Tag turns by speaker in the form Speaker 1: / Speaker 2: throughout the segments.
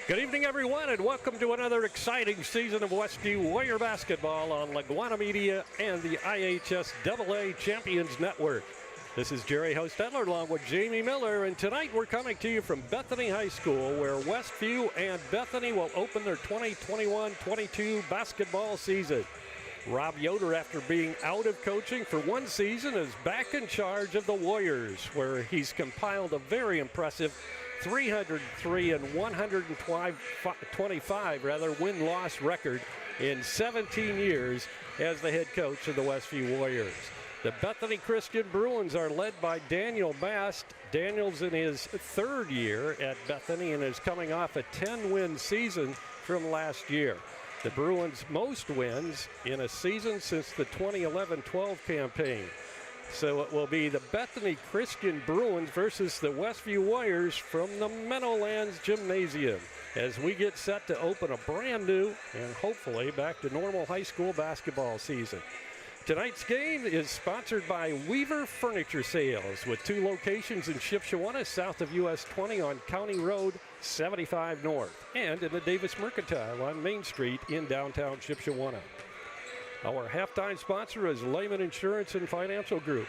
Speaker 1: Good evening, everyone, and welcome to another exciting season of Westview Warrior basketball on LaGwana Media and the IHSAA Champions Network. This is Jerry Hostetler along with Jamie Miller, and tonight we're coming to you from Bethany High School, where Westview and Bethany will open their 2021-22 basketball season. Rob Yoder, after being out of coaching for one season, is back in charge of the Warriors, where he's compiled a very impressive 303 and 125 win-loss record in 17 years as the head coach of the Westview Warriors. The Bethany Christian Bruins are led by Daniel Mast. Daniel's in his third year at Bethany and is coming off a 10-win season from last year. The Bruins' most wins in a season since the 2011-12 campaign. So it will be the Bethany Christian Bruins versus the Westview Warriors from the Meadowlands Gymnasium as we get set to open a brand new and hopefully back to normal high school basketball season. Tonight's game is sponsored by Weaver Furniture Sales with two locations in Shipshewana, south of US 20 on County Road 75 North, and in the Davis Mercantile on Main Street in downtown Shipshewana. Our halftime sponsor is Lehman Insurance and Financial Group.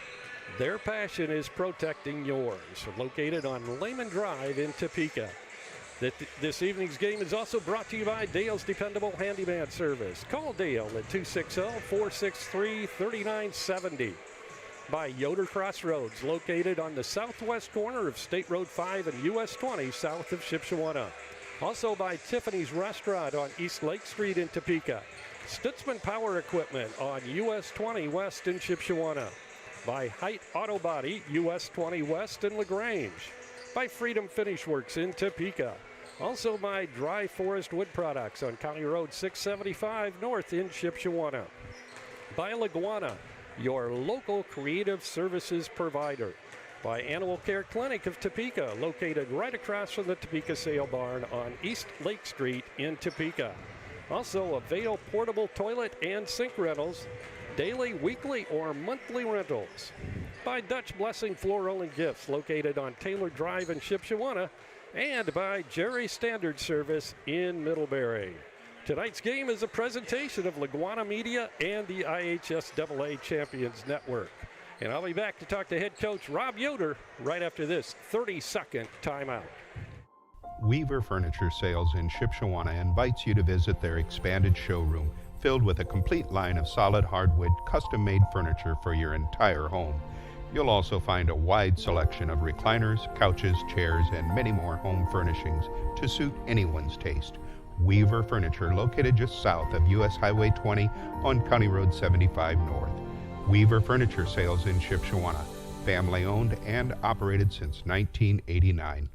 Speaker 1: Their passion is protecting yours. Located on Lehman Drive in Topeka. This evening's game is also brought to you by Dale's Dependable Handyman Service. Call Dale at 260-463-3970. By Yoder Crossroads, located on the southwest corner of State Road 5 and US 20 south of Shipshewana. Also by Tiffany's Restaurant on East Lake Street in Topeka. Stutzman Power Equipment on US 20 West in Shipshewana. By Height Auto Body, US 20 West in LaGrange. By Freedom Finish Works in Topeka. Also by Dry Forest Wood Products on County Road 675 North in Shipshewana. By LaGwana, your local creative services provider. By Animal Care Clinic of Topeka, located right across from the Topeka Sale Barn on East Lake Street in Topeka. Also, Avail portable toilet and sink rentals, daily, weekly, or monthly rentals. By Dutch Blessing Floral and Gifts, located on Taylor Drive in Shipshewana, and by Jerry Standard Service in Middlebury. Tonight's game is a presentation of LaGwana Media and the IHSAA Champions Network. And I'll be back to talk to head coach Rob Yoder right after this 30-second timeout.
Speaker 2: Weaver Furniture Sales in Shipshewana invites you to visit their expanded showroom filled with a complete line of solid hardwood custom-made furniture for your entire home. You'll also find a wide selection of recliners, couches, chairs, and many more home furnishings to suit anyone's taste. Weaver Furniture, located just south of US Highway 20 on County Road 75 North. Weaver Furniture Sales in Shipshewana, family owned and operated since 1989.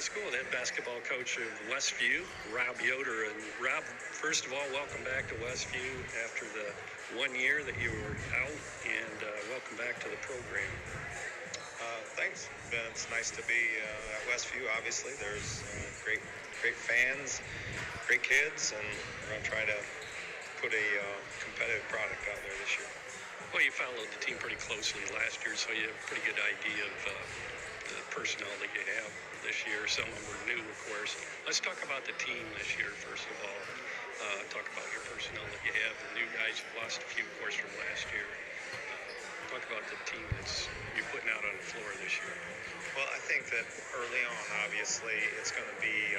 Speaker 1: School, the head basketball coach of Westview, Rob Yoder. And Rob, first of all, welcome back to Westview after the 1 year that you were out, and welcome back to the program.
Speaker 3: Thanks, Ben. It's nice to be at Westview. Obviously, there's great fans, great kids, and we're going to try to put a competitive product out there this year.
Speaker 1: Well, you followed the team pretty closely last year, so you have a pretty good idea of the personnel that you have this year. Some of them were new, of course. Let's talk about the team this year, first of all. Talk about your personnel that you have. The new guys, you've lost a few, of course, from last year. Talk about the team that's you're putting out on the floor this year.
Speaker 3: Well, I think that early on, obviously, it's going to be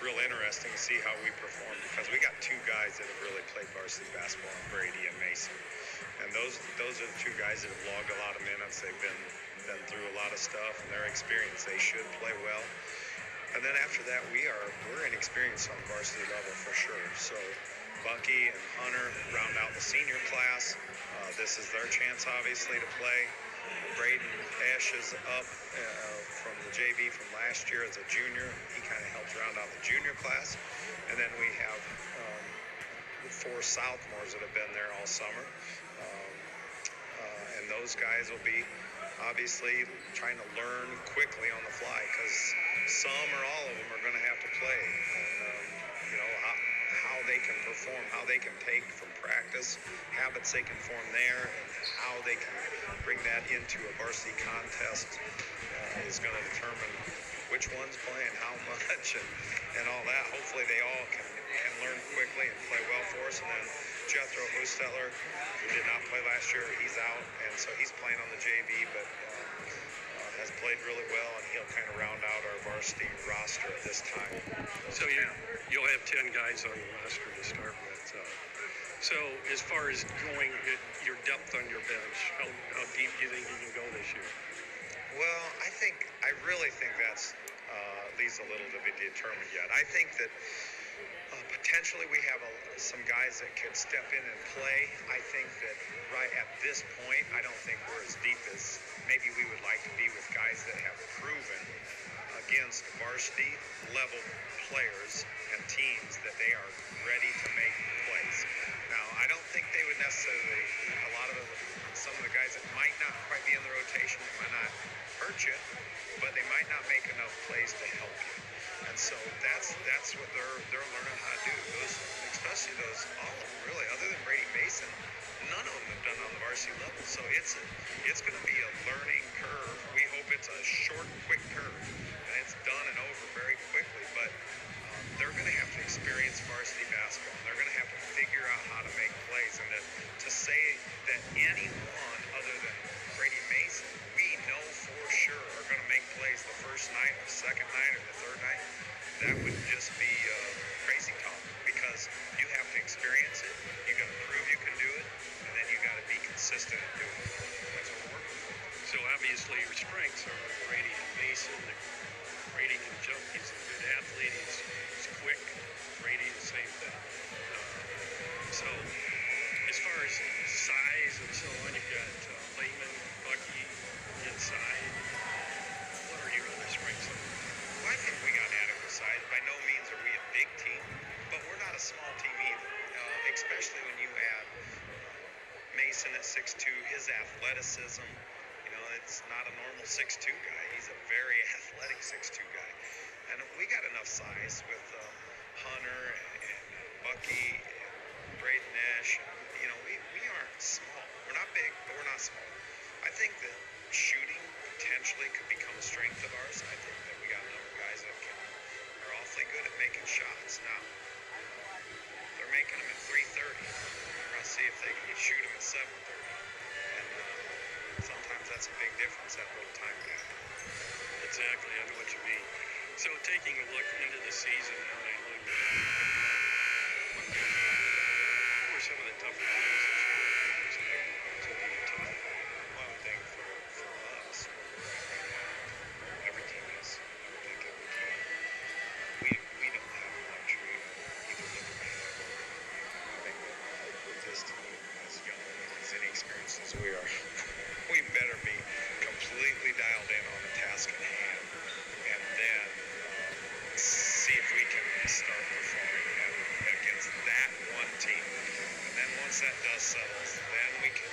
Speaker 3: real interesting to see how we perform, because we got two guys that have really played varsity basketball, Brady and Mason. And those are the two guys that have logged a lot of minutes. They've been through a lot of stuff, and their experience, they should play well. And then after that, we're inexperienced on the varsity level for sure. So Bucky and Hunter round out the senior class. This is their chance, obviously, to play. Braden Ash is up from the JV from last year as a junior. He kind of helps round out the junior class. And then we have the four sophomores that have been there all summer. And those guys will be obviously trying to learn quickly on the fly, because some or all of them are going to have to play. And, how they can perform, how they can take from practice, habits they can form there, and how they can bring that into a varsity contest is going to determine which one's playing how much and all that. Hopefully they all can learn quickly and play well for us. And then Jethro Hostetler, who did not play last year, he's out, and so he's playing on the JV, but has played really well, and he'll kind of round out our varsity roster at this time.
Speaker 1: So you'll have 10 guys on the roster to start with. So as far as going, your depth on your bench, how deep do you think you can go this year?
Speaker 3: Well, I really think that's leaves a little to be determined yet. I think that potentially we have some guys that could step in and play. I think that right at this point, I don't think we're as deep as maybe we would like to be with guys that have proven against varsity level players and teams that they are ready to make plays. Now, I don't think they would necessarily, some of the guys that might not quite be in the rotation, they might not hurt you, but they might not make enough plays to help you. And so that's what they're learning how to do. Those, especially those, all of them really, other than Brady Mason, none of them have done on the varsity level. So it's going to be a learning curve. We hope it's a short, quick curve, and it's done and over very quickly. But they're going to have to experience varsity basketball. They're going to have to figure out how to make plays. And to say that anyone other than Brady Mason, we know for sure are going to make plays the first night or the second night or the third night, that would just be crazy talk, because you have to experience it, you got to prove you can do it, and then you got to be consistent and do it. That's what we're working for.
Speaker 1: So obviously your strengths are Brady and Mason. Brady can jump, he's a good athlete, he's quick. Brady, the same thing. So as far as size and so on, you've got Lehman, Bucky inside. What are your other strengths?
Speaker 3: Well, I think we got adequate size. By no means are we a big team, but we're not a small team either, especially when you add Mason at 6'2", his athleticism. It's not a normal 6'2" guy. He's a very athletic 6'2" guy. And we got enough size with Hunter and Bucky and Braden Nash. We aren't small. We're not big, but we're not small. I think that shooting potentially could become a strength of ours. I think that we got a number of guys that are awfully good at making shots. Now, they're making them at 3:30. We're going to see if they can shoot them at 7:30. And sometimes that's a big difference, that little time gap.
Speaker 1: Exactly, I know what you mean. So taking a look into the season now, I know what were some of the tougher things this year to be tough?
Speaker 3: One thing for us, every team is, I would think every team, we don't have the luxury of either looking ahead or I think that with this team, as young and as inexperienced as we are, we better be completely dialed in on the task at hand, and then see if we can start performing against that one team. And then once that dust settles, then we can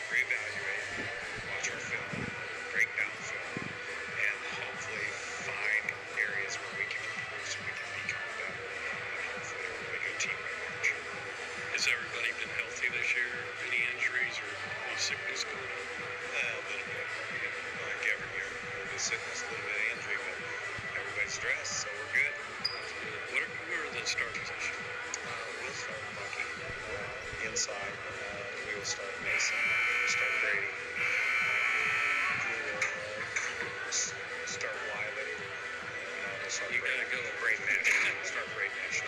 Speaker 3: reevaluate, watch our film, break down film, and hopefully find areas where we can improve so we can become better and hopefully a really good team at large.
Speaker 1: Has everybody been healthy this year? Any injuries or any sickness going on?
Speaker 3: A little bit. Like every year, a little bit of sickness, a little bit of injury, but everybody's stressed, so we're good.
Speaker 1: Where are the starters this year?
Speaker 3: We'll start Bucky inside. We will start Mason. We'll start Brady. We'll start Wiley. And we'll start
Speaker 1: You gotta go.
Speaker 3: Braden Nash. We'll start Braden Nash.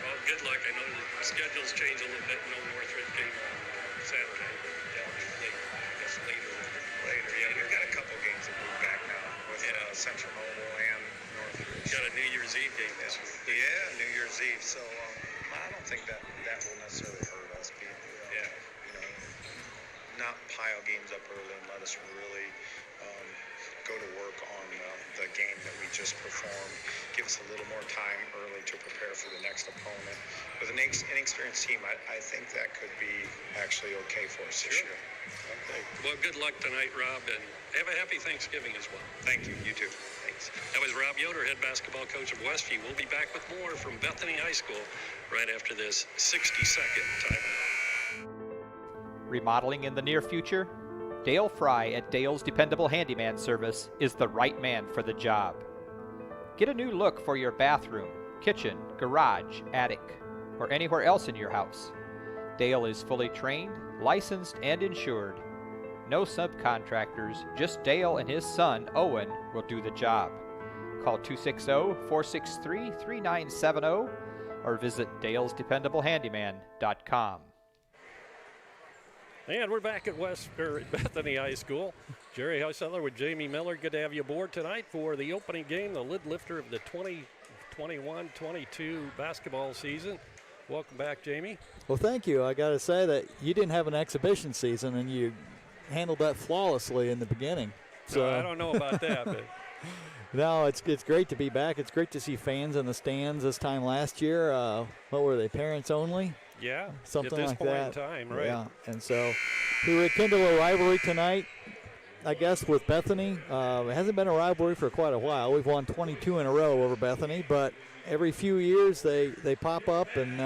Speaker 1: Well, good luck. I know the schedules change a little bit. No Northridge game on Saturday.
Speaker 3: Later, yeah. We've got a couple games that move back now with Central Mobile and Northridge.
Speaker 1: Got a New Year's Eve game this week.
Speaker 3: Yeah, New Year's Eve. So I don't think that will necessarily hurt us. Not pile games up early and let us really go to work on the game that we just performed. Give us a little more time early to prepare for the next opponent. With an inexperienced team, I think that could be actually okay for us this year.
Speaker 1: Okay. Well, good luck tonight, Rob, and have a happy Thanksgiving as well.
Speaker 3: Thank you. You too. Thanks.
Speaker 1: That was Rob Yoder, head basketball coach of Westview. We'll be back with more from Bethany High School right after this 60-second timeout.
Speaker 4: Remodeling in the near future? Dale Fry at Dale's Dependable Handyman Service is the right man for the job. Get a new look for your bathroom, kitchen, garage, attic, or anywhere else in your house. Dale is fully trained, licensed, and insured. No subcontractors, just Dale and his son, Owen, will do the job. Call 260-463-3970 or visit dalesdependablehandyman.com.
Speaker 1: And we're back at Bethany High School. Jerry Husseller with Jamie Miller. Good to have you aboard tonight for the opening game, the lid lifter of the 2021-22 basketball season. Welcome back, Jamie.
Speaker 5: Well, thank you. I got to say that you didn't have an exhibition season, and you handled that flawlessly in the beginning. So
Speaker 1: I don't know about that, but
Speaker 5: no, it's great to be back. It's great to see fans in the stands this time last year. What were they, parents only?
Speaker 1: Yeah,
Speaker 5: something
Speaker 1: at this
Speaker 5: like
Speaker 1: point
Speaker 5: that.
Speaker 1: In time, right?
Speaker 5: Yeah, and so we rekindle a rivalry tonight, I guess, with Bethany. It hasn't been a rivalry for quite a while. We've won 22 in a row over Bethany, but every few years they pop up and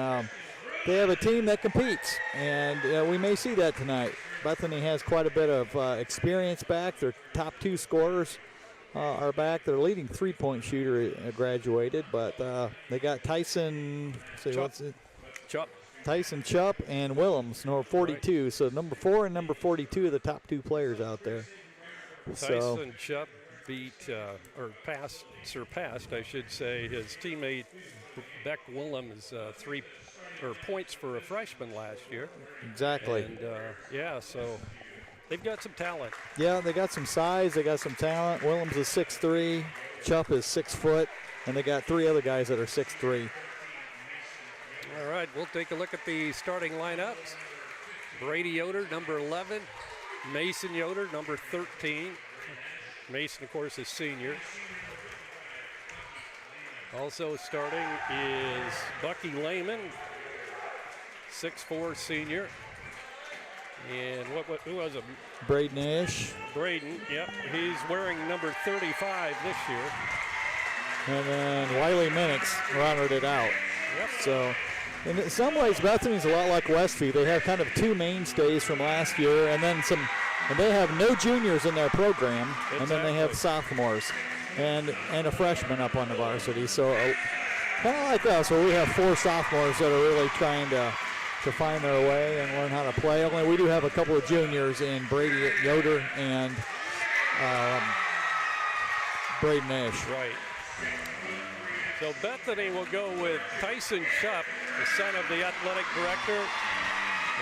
Speaker 5: they have a team that competes, and we may see that tonight. Bethany has quite a bit of experience back. Their top two scorers are back. Their leading three-point shooter graduated, but they got Tyson. Tyson Chupp and Willems, number 42. Right. So number 4 and number 42 are the top two players out there.
Speaker 1: Tyson Chupp surpassed, I should say, his teammate Beck Willems' points for a freshman last year.
Speaker 5: Exactly.
Speaker 1: And so they've got some talent.
Speaker 5: Yeah, they got some size. They got some talent. Willems is 6'3", Chupp is 6 foot, and they got 3 other guys that are 6'3".
Speaker 1: All right, we'll take a look at the starting lineups. Brady Yoder, number 11. Mason Yoder, number 13. Mason, of course, is senior. Also starting is Bucky Lehman, 6'4", senior. And who was it?
Speaker 5: Braden Ash.
Speaker 1: Braden, yep. He's wearing number 35 this year.
Speaker 5: And then Wiley Minix rounded it out.
Speaker 1: Yep.
Speaker 5: So in some ways, Bethany's a lot like Westview. They have kind of 2 mainstays from last year, and then some. And they have no juniors in their program,
Speaker 1: exactly.
Speaker 5: And then they have sophomores and a freshman up on the varsity. So kind of like us, where we have 4 sophomores that are really trying to find their way and learn how to play. Only we do have a couple of juniors in Brady Yoder and Braden Ash.
Speaker 1: Right. So Bethany will go with Tyson Chupp, the son of the athletic director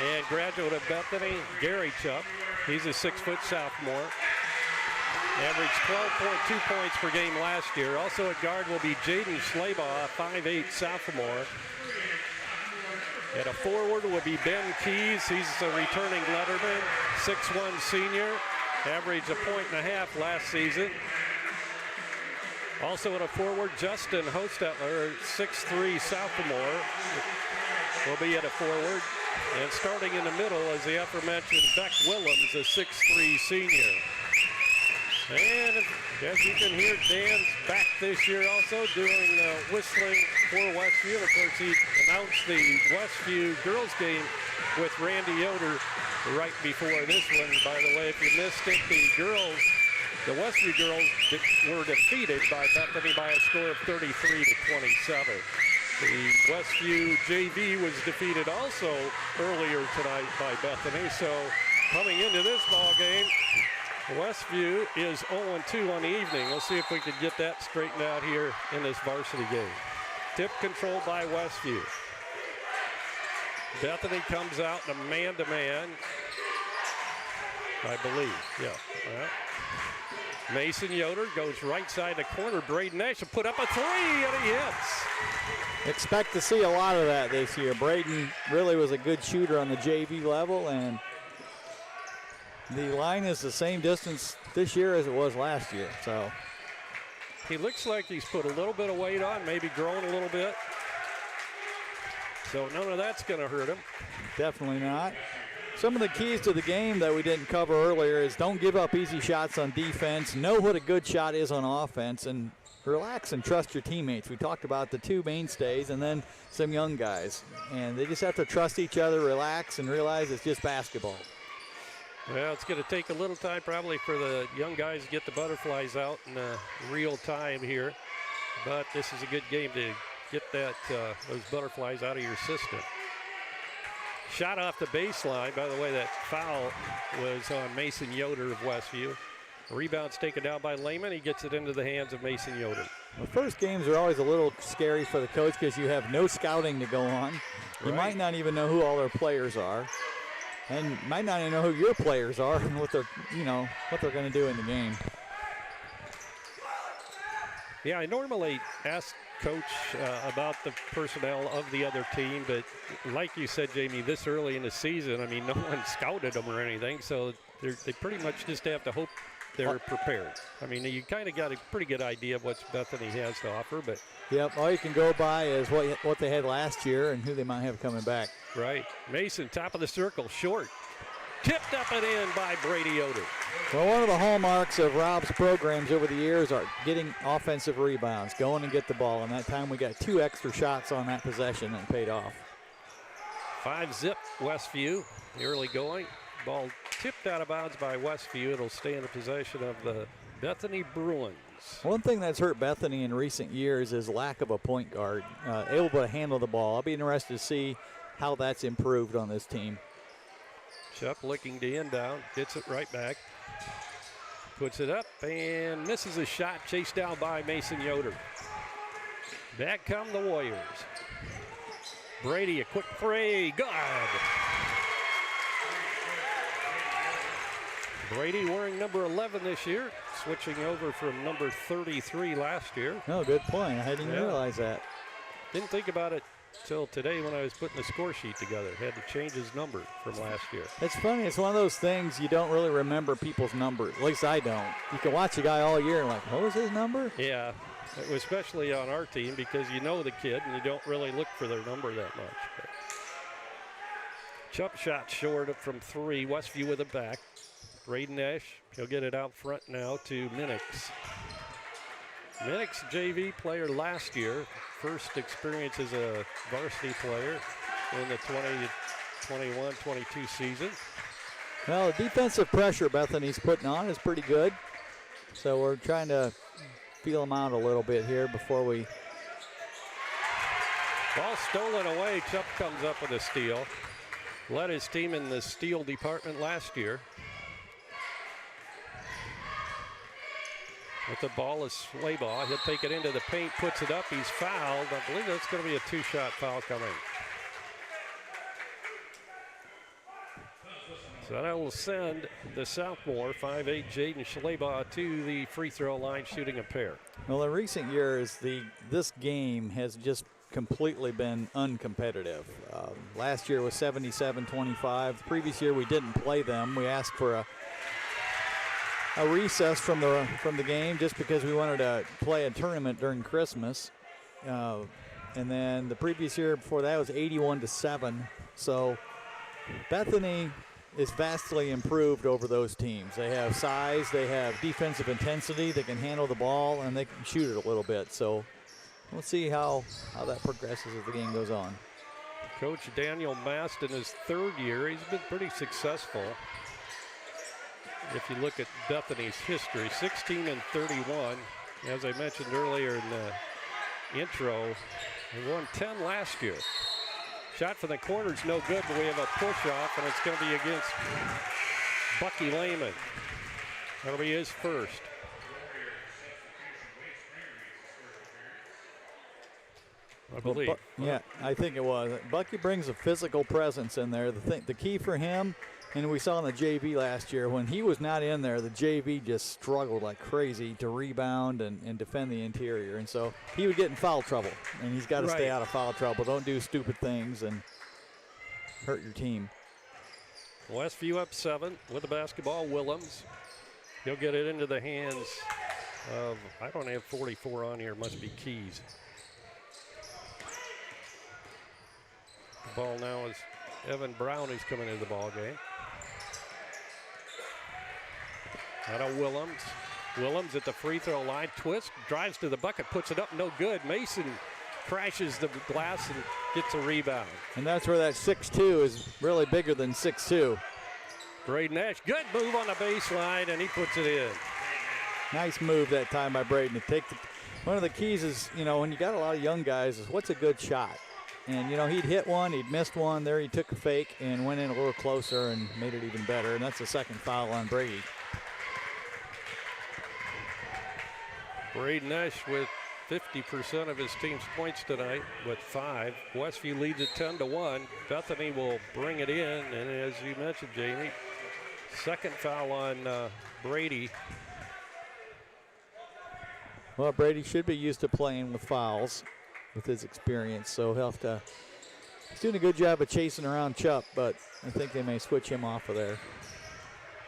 Speaker 1: and graduate of Bethany, Gary Chupp. He's a 6-foot sophomore. Averaged 12.2 points per game last year. Also at guard will be Jaden Schlabaugh, 5'8" sophomore. At a forward will be Ben Keys. He's a returning letterman, 6'1" senior. Averaged 1.5 points last season. Also at a forward, Justin Hostetler, 6'3" sophomore, will be at a forward. And starting in the middle is the aforementioned Beck Willems, a 6'3" senior. And as you can hear, Dan's back this year also doing whistling for Westview. Of course, he announced the Westview girls game with Randy Yoder right before this one. By the way, if you missed it, the Westview girls were defeated by Bethany by a score of 33-27. The Westview JV was defeated also earlier tonight by Bethany. So coming into this ball game, Westview is 0-2 on the evening. We'll see if we can get that straightened out here in this varsity game. Tip controlled by Westview. Bethany comes out in a man-to-man, I believe. Yeah. All right. Mason Yoder goes right side the corner. Braden Nash will put up a 3, and he hits.
Speaker 5: Expect to see a lot of that this year. Braden really was a good shooter on the JV level, and the line is the same distance this year as it was last year. So
Speaker 1: he looks like he's put a little bit of weight on, maybe grown a little bit. So none of that's going to hurt him.
Speaker 5: Definitely not. Some of the keys to the game that we didn't cover earlier is don't give up easy shots on defense, know what a good shot is on offense, and relax and trust your teammates. We talked about the 2 mainstays and then some young guys. And they just have to trust each other, relax, and realize it's just basketball.
Speaker 1: Well, it's going to take a little time probably for the young guys to get the butterflies out in real time here. But this is a good game to get those butterflies out of your system. Shot off the baseline. By the way, that foul was on Mason Yoder of Westview. Rebound's taken down by Lehman. He gets it into the hands of Mason Yoder.
Speaker 5: The first games are always a little scary for the coach because you have no scouting to go on. You might not even know who all their players are, and might not even know who your players are and what they're going to do in the game.
Speaker 1: Yeah, I normally ask Coach about the personnel of the other team, but like you said, Jamie, this early in the season, I mean, no one scouted them or anything, so they pretty much just have to hope they're prepared. I mean, you kind of got a pretty good idea of what Bethany has to offer, but
Speaker 5: yep, all you can go by is what they had last year and who they might have coming back.
Speaker 1: Right. Mason, top of the circle, short. Tipped up and in by Brady Yoder.
Speaker 5: Well, one of the hallmarks of Rob's programs over the years are getting offensive rebounds, going and get the ball. And that time we got 2 extra shots on that possession and paid off.
Speaker 1: 5-zip Westview, the early going. Ball tipped out of bounds by Westview. It'll stay in the possession of the Bethany Bruins.
Speaker 5: One thing that's hurt Bethany in recent years is lack of a point guard, able to handle the ball. I'll be interested to see how that's improved on this team.
Speaker 1: Shup looking to end down, gets it right back. Puts it up and misses a shot, chased down by Mason Yoder. Back come the Warriors. Brady, a quick free, good. Brady wearing number 11 this year, switching over from number 33 last year.
Speaker 5: No, good point. I hadn't even realized that.
Speaker 1: Didn't think about it till today when I was putting the score sheet together. Had to change his number from last year.
Speaker 5: It's funny. It's one of those things you don't really remember people's numbers. At least I don't. You can watch a guy all year and like, what was his number?
Speaker 1: Yeah, especially on our team because you know the kid and you don't really look for their number that much. But jump shot short from 3. Westview with it back. Braden Nash, he'll get it out front now to Minix. Minix, JV player last year. First experience as a varsity player in the 2021-22 season.
Speaker 5: Well, the defensive pressure Bethany's putting on is pretty good. So we're trying to feel them out a little bit here before we.
Speaker 1: Ball stolen away. Chubb comes up with a steal. Led his team in the steal department last year. With the ball is Slaybaugh. He'll take it into the paint, puts it up. He's fouled. I believe that's going to be a 2-shot foul coming. So that will send the sophomore, 5'8", Jaden Slaybaugh, to the free throw line, shooting a pair.
Speaker 5: Well, in recent years, this game has just completely been uncompetitive. Last year was 77-25. The previous year we didn't play them. We asked for a recess from the game just because we wanted to play a tournament during Christmas. And then the previous year before that was 81-7. So Bethany is vastly improved over those teams. They have size, they have defensive intensity, they can handle the ball, and they can shoot it a little bit. So we'll see how that progresses as the game goes on.
Speaker 1: Coach Daniel Mast in his 3rd year, he's been pretty successful. If you look at Bethany's history, 16-31. As I mentioned earlier in the intro, they won 10 last year. Shot from the corner's no good, but we have a push-off, and it's going to be against Bucky Lehman. That'll be his first. I believe.
Speaker 5: Yeah, I think it was. Bucky brings a physical presence in there. The key for him, and we saw in the JV last year, when he was not in there, the JV just struggled like crazy to rebound and defend the interior. And so he would get in foul trouble, and he's got to stay out of foul trouble. Don't do stupid things and hurt your team.
Speaker 1: Westview up 7 with the basketball. Willems. He'll get it into the hands of, I don't have 44 on here, must be Keys. The ball now is Evan Brown, who's coming into the ball game. Out of Willems. Willems at the free throw line. Twist, drives to the bucket, puts it up, no good. Mason crashes the glass and gets a rebound.
Speaker 5: And that's where that 6'2" is really bigger than 6'2".
Speaker 1: Braden Nash, good move on the baseline, and he puts it in.
Speaker 5: Nice move that time by Braden to take the. One of the keys is, when you got a lot of young guys, is what's a good shot. And, he'd hit one, he'd missed one. There he took a fake and went in a little closer and made it even better. And that's the second foul on Brady.
Speaker 1: Braden Nash with 50% of his team's points tonight with 5. Westview leads it 10-1. Bethany will bring it in, and as you mentioned, Jamie, second foul on Brady.
Speaker 5: Well, Brady should be used to playing with fouls with his experience, so he'll have to. He's doing a good job of chasing around Chup, but I think they may switch him off of there.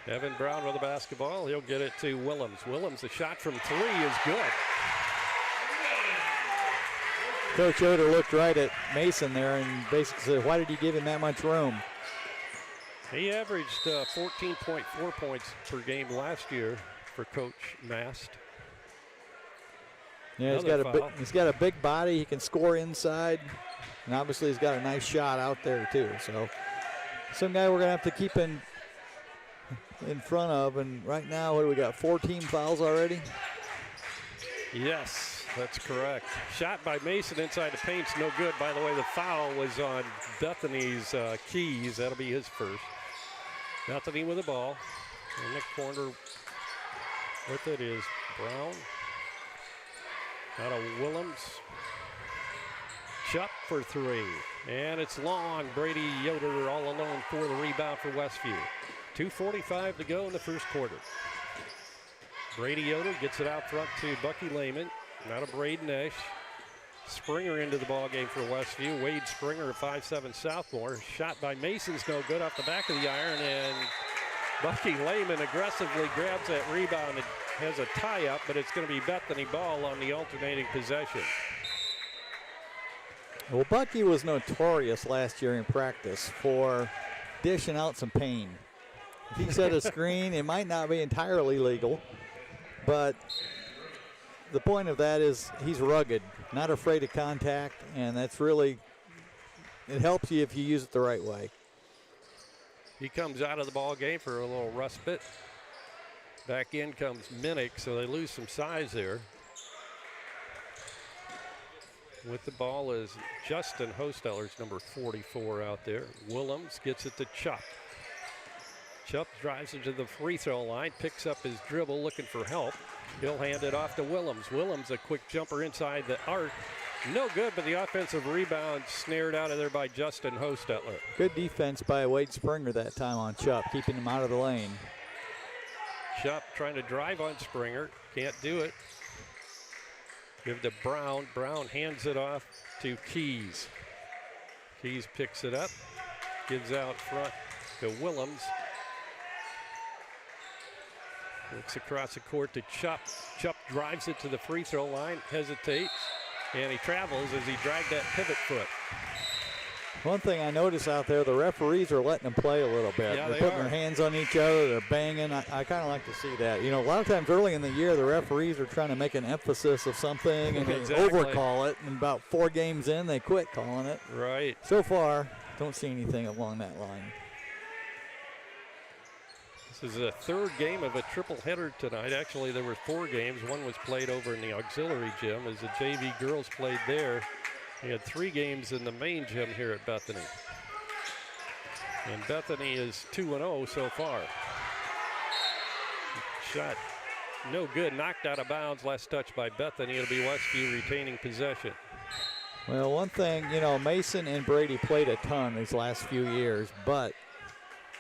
Speaker 1: Evan Brown with the basketball. He'll get it to Willems. Willems, the shot from 3 is good.
Speaker 5: Coach Yoder looked right at Mason there and basically said, why did you give him that much room?
Speaker 1: He averaged 14.4 points per game last year for Coach Mast.
Speaker 5: Yeah, he's got a big body. He can score inside. And obviously he's got a nice shot out there too. So some guy we're going to have to keep in front of. And right now, what do we got, 14 fouls already?
Speaker 1: Yes, that's correct. Shot by Mason inside the paint's no good. By the way, the foul was on Bethany's Keys. That'll be his first. Bethany with the ball. In the corner with it is Brown. Out of Willems. Chup for 3. And it's long. Brady Yoder all alone for the rebound for Westview. 2:45 to go in the first quarter. Brady Yoder gets it out front to Bucky Lehman. Out of Braden Nash. Springer into the ball game for Westview. Wade Springer, a 5'7" sophomore. Shot by Mason's no good off the back of the iron, and Bucky Lehman aggressively grabs that rebound and has a tie-up, but it's going to be Bethany ball on the alternating possession.
Speaker 5: Well, Bucky was notorious last year in practice for dishing out some pain. If he set a screen, it might not be entirely legal, but the point of that is he's rugged, not afraid of contact, and that's really, it helps you if you use it the right way.
Speaker 1: He comes out of the ball game for a little respite. Back in comes Minnick, so they lose some size there. With the ball is Justin Hosteller's number 44 out there. Willems gets it to Chup. Chup drives into the free throw line, picks up his dribble, looking for help. He'll hand it off to Willems. Willems, a quick jumper inside the arc. No good, but the offensive rebound snared out of there by Justin Hostettler.
Speaker 5: Good defense by Wade Springer that time on Chup, keeping him out of the lane.
Speaker 1: Chup trying to drive on Springer. Can't do it. Give to Brown. Brown hands it off to Keys. Keys picks it up. Gives out front to Willems. Looks across the court to Chup. Chup drives it to the free throw line. Hesitates. And he travels as he dragged that pivot foot.
Speaker 5: One thing I notice out there, the referees are letting them play a little bit.
Speaker 1: Yeah,
Speaker 5: they're putting their hands on each other. They're banging. I kind of like to see that. A lot of times early in the year, the referees are trying to make an emphasis of something and they overcall it. And about 4 games in, they quit calling it.
Speaker 1: Right.
Speaker 5: So far, don't see anything along that line.
Speaker 1: This is the third game of a triple header tonight. Actually, there were 4 games. One was played over in the auxiliary gym as the JV girls played there. We had 3 games in the main gym here at Bethany. And Bethany is 2-0 so far. Shot no good, knocked out of bounds, last touch by Bethany. It'll be Westview retaining possession.
Speaker 5: Well, one thing, Mason and Brady played a ton these last few years, but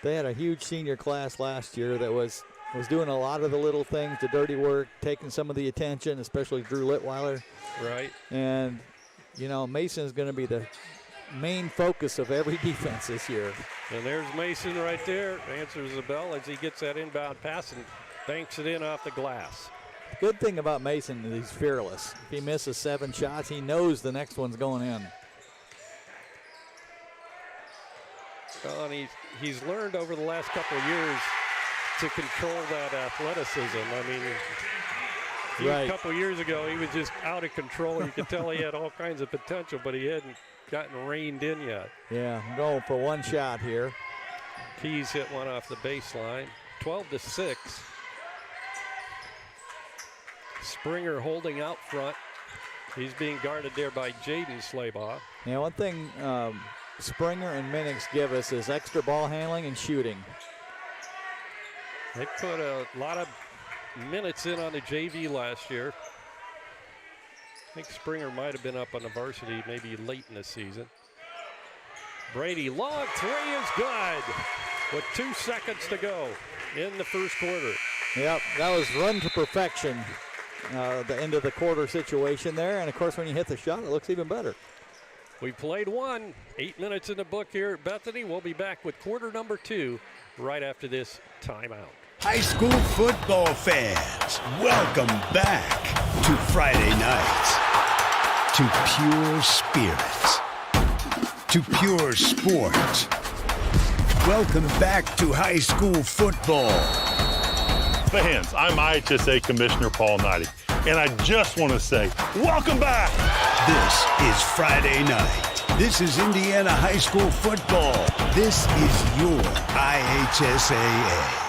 Speaker 5: they had a huge senior class last year that was doing a lot of the little things, the dirty work, taking some of the attention, especially Drew Litweiler.
Speaker 1: Right.
Speaker 5: And Mason is going to be the main focus of every defense this year.
Speaker 1: And there's Mason right there. Answers the bell as he gets that inbound pass and banks it in off the glass.
Speaker 5: The good thing about Mason is he's fearless. If he misses 7 shots, he knows the next one's going in.
Speaker 1: Well, and he's learned over the last couple of years to control that athleticism. I mean, a couple years ago, he was just out of control. You could tell he had all kinds of potential, but he hadn't gotten reined in yet.
Speaker 5: Yeah, I'm going for 1 shot here.
Speaker 1: Keys hit one off the baseline. 12-6. Springer holding out front. He's being guarded there by Jaden Slaybaugh.
Speaker 5: Yeah, one thing Springer and Minix give us is extra ball handling and shooting.
Speaker 1: They put a lot of minutes in on the JV last year. I think Springer might have been up on the varsity maybe late in the season. Brady, long three is good with 2 seconds to go in the first quarter.
Speaker 5: Yep, that was run to perfection, the end of the quarter situation there. And, of course, when you hit the shot, it looks even better.
Speaker 1: We played one. 8 minutes in the book here at Bethany. We'll be back with quarter number 2 right after this timeout.
Speaker 6: High school football fans, welcome back to Friday nights, to pure spirits, to pure sports. Welcome back to high school football.
Speaker 7: Fans, I'm IHSA Commissioner Paul Knighty, and I just want to say, welcome back.
Speaker 6: This is Friday night. This is Indiana high school football. This is your IHSAA.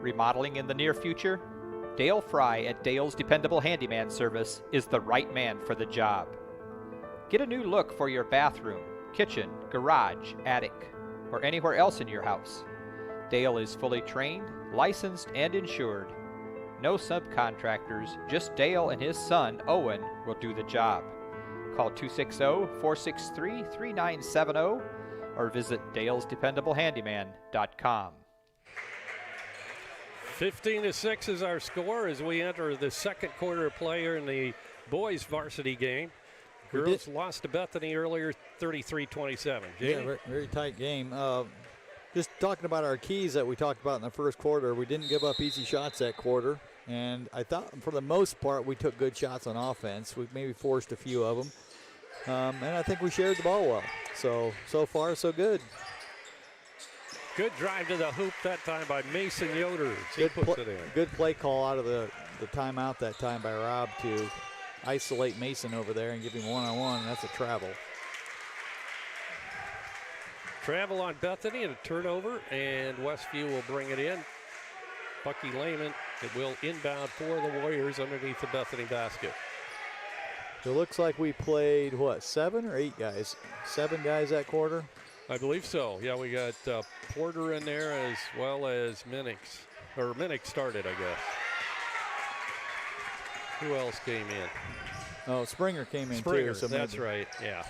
Speaker 4: Remodeling in the near future? Dale Fry at Dale's Dependable Handyman Service is the right man for the job. Get a new look for your bathroom, kitchen, garage, attic, or anywhere else in your house. Dale is fully trained, licensed, and insured. No subcontractors, just Dale and his son, Owen, will do the job. Call 260-463-3970 or visit dalesdependablehandyman.com.
Speaker 1: 15-6 is our score as we enter the second quarter of play here in the boys varsity game. Girls lost to Bethany earlier, 33-27.
Speaker 5: Yeah, very tight game. Just talking about our keys that we talked about in the first quarter, we didn't give up easy shots that quarter. And I thought for the most part we took good shots on offense. We maybe forced a few of them. And I think we shared the ball well. So far, so good.
Speaker 1: Good drive to the hoop that time by Mason Yoder. He puts it in.
Speaker 5: Good play call out of the timeout that time by Rob to isolate Mason over there and give him one-on-one. That's a travel.
Speaker 1: Travel on Bethany and a turnover, and Westview will bring it in. Bucky Lehman, it will inbound for the Warriors underneath the Bethany basket.
Speaker 5: It looks like we played, 7 or 8 guys? 7 guys that quarter?
Speaker 1: I believe so. Yeah, we got Porter in there as well as Minix. Or Minix started, I guess. Who else came in?
Speaker 5: Oh, Springer came in
Speaker 1: Springer,
Speaker 5: too. So
Speaker 1: that's right, yeah.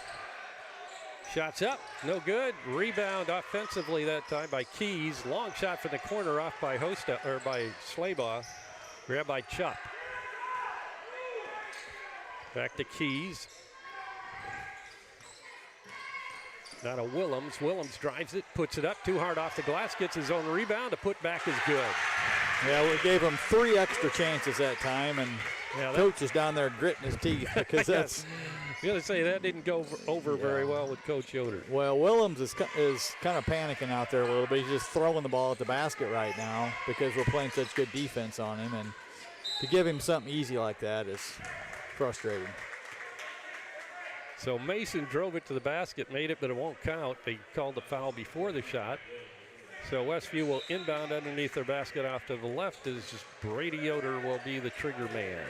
Speaker 1: Shots up, no good. Rebound offensively that time by Keys. Long shot from the corner off by by Slaybaugh. Grabbed by Chupp. Back to Keys. Now to Willems. Willems drives it, puts it up too hard off the glass, gets his own rebound. The putback is good.
Speaker 5: Yeah, we gave him 3 extra chances that time, and Coach is down there gritting his teeth because that's.
Speaker 1: I'm going to say that didn't go over very well with Coach Yoder.
Speaker 5: Well, Willems is kind of panicking out there a little bit. He's just throwing the ball at the basket right now because we're playing such good defense on him, and to give him something easy like that is frustrating.
Speaker 1: So Mason drove it to the basket, made it, but it won't count. They called the foul before the shot. So Westview will inbound underneath their basket off to the left as Brady Yoder will be the trigger man.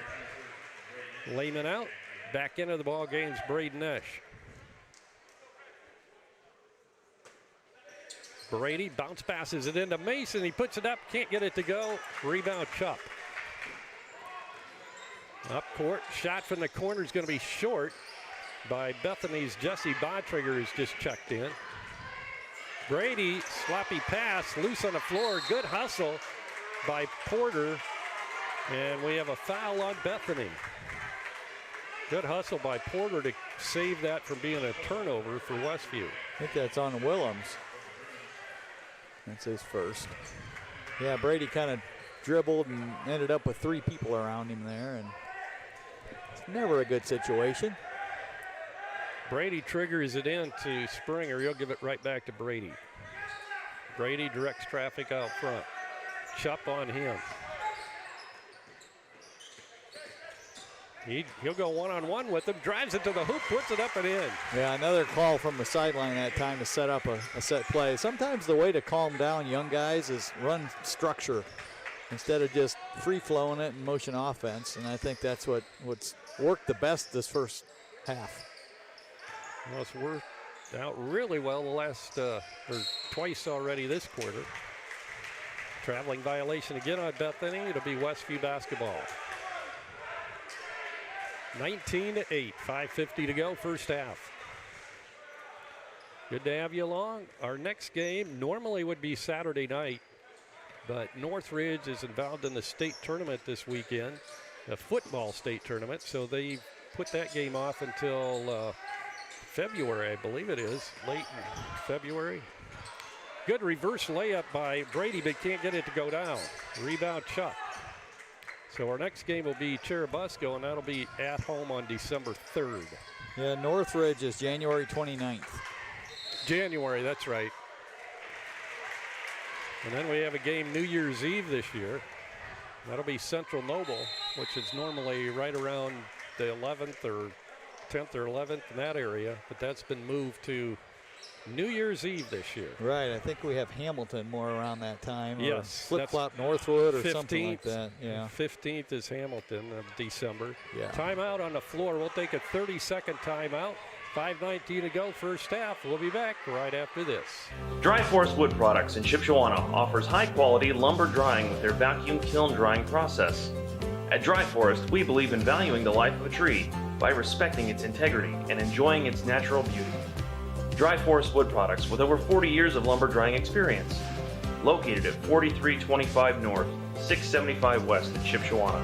Speaker 1: Lehman out. Back into the ball game's Braden Esch. Brady bounce passes it into Mason. He puts it up, can't get it to go. Rebound Chupp. Up court, shot from the corner is going to be short by Bethany's Jesse Bontrager is just checked in. Brady, sloppy pass, loose on the floor. Good hustle by Porter. And we have a foul on Bethany. Good hustle by Porter to save that from being a turnover for Westview.
Speaker 5: I think that's on Willems. That's his first. Yeah, Brady kind of dribbled and ended up with 3 people around him there, and it's never a good situation.
Speaker 1: Brady triggers it in to Springer. He'll give it right back to Brady. Brady directs traffic out front. Chupp on him. He'll go one-on-one with him, drives it to the hoop, puts it up and in.
Speaker 5: Yeah, another call from the sideline that time to set up a set play. Sometimes the way to calm down young guys is run structure instead of just free-flowing it and motion offense, and I think that's what's worked the best this first half.
Speaker 1: Well, it's worked out really well the last or twice already this quarter. Traveling violation again on Bethany. It'll be Westview basketball. 19-8, 5:50 to go, first half. Good to have you along. Our next game normally would be Saturday night, but Northridge is involved in the state tournament this weekend, a football state tournament, so they put that game off until February, I believe it is, late in February. Good reverse layup by Brady, but can't get it to go down. Rebound Chuck. So our next game will be Cherubusco, and that'll be at home on December 3rd.
Speaker 5: Yeah, Northridge is January 29th.
Speaker 1: January, that's right. And then we have a game New Year's Eve this year. That'll be Central Noble, which is normally right around the 11th or 10th or 11th in that area, but that's been moved to New Year's Eve this year.
Speaker 5: Right, I think we have Hamilton more around that time.
Speaker 1: Yes.
Speaker 5: Flip-flop Northwood or
Speaker 1: 15th,
Speaker 5: something like that. Yeah.
Speaker 1: 15th is Hamilton of December.
Speaker 5: Yeah.
Speaker 1: Timeout on the floor. We'll take a 30-second timeout. 5:19 to go, first half. We'll be back right after this.
Speaker 8: Dry Forest Wood Products in Shipshewana offers high-quality lumber drying with their vacuum kiln drying process. At Dry Forest, we believe in valuing the life of a tree by respecting its integrity and enjoying its natural beauty. Dry Forest Wood Products with over 40 years of lumber drying experience. Located at 4325 North, 675 West in Shipshewana.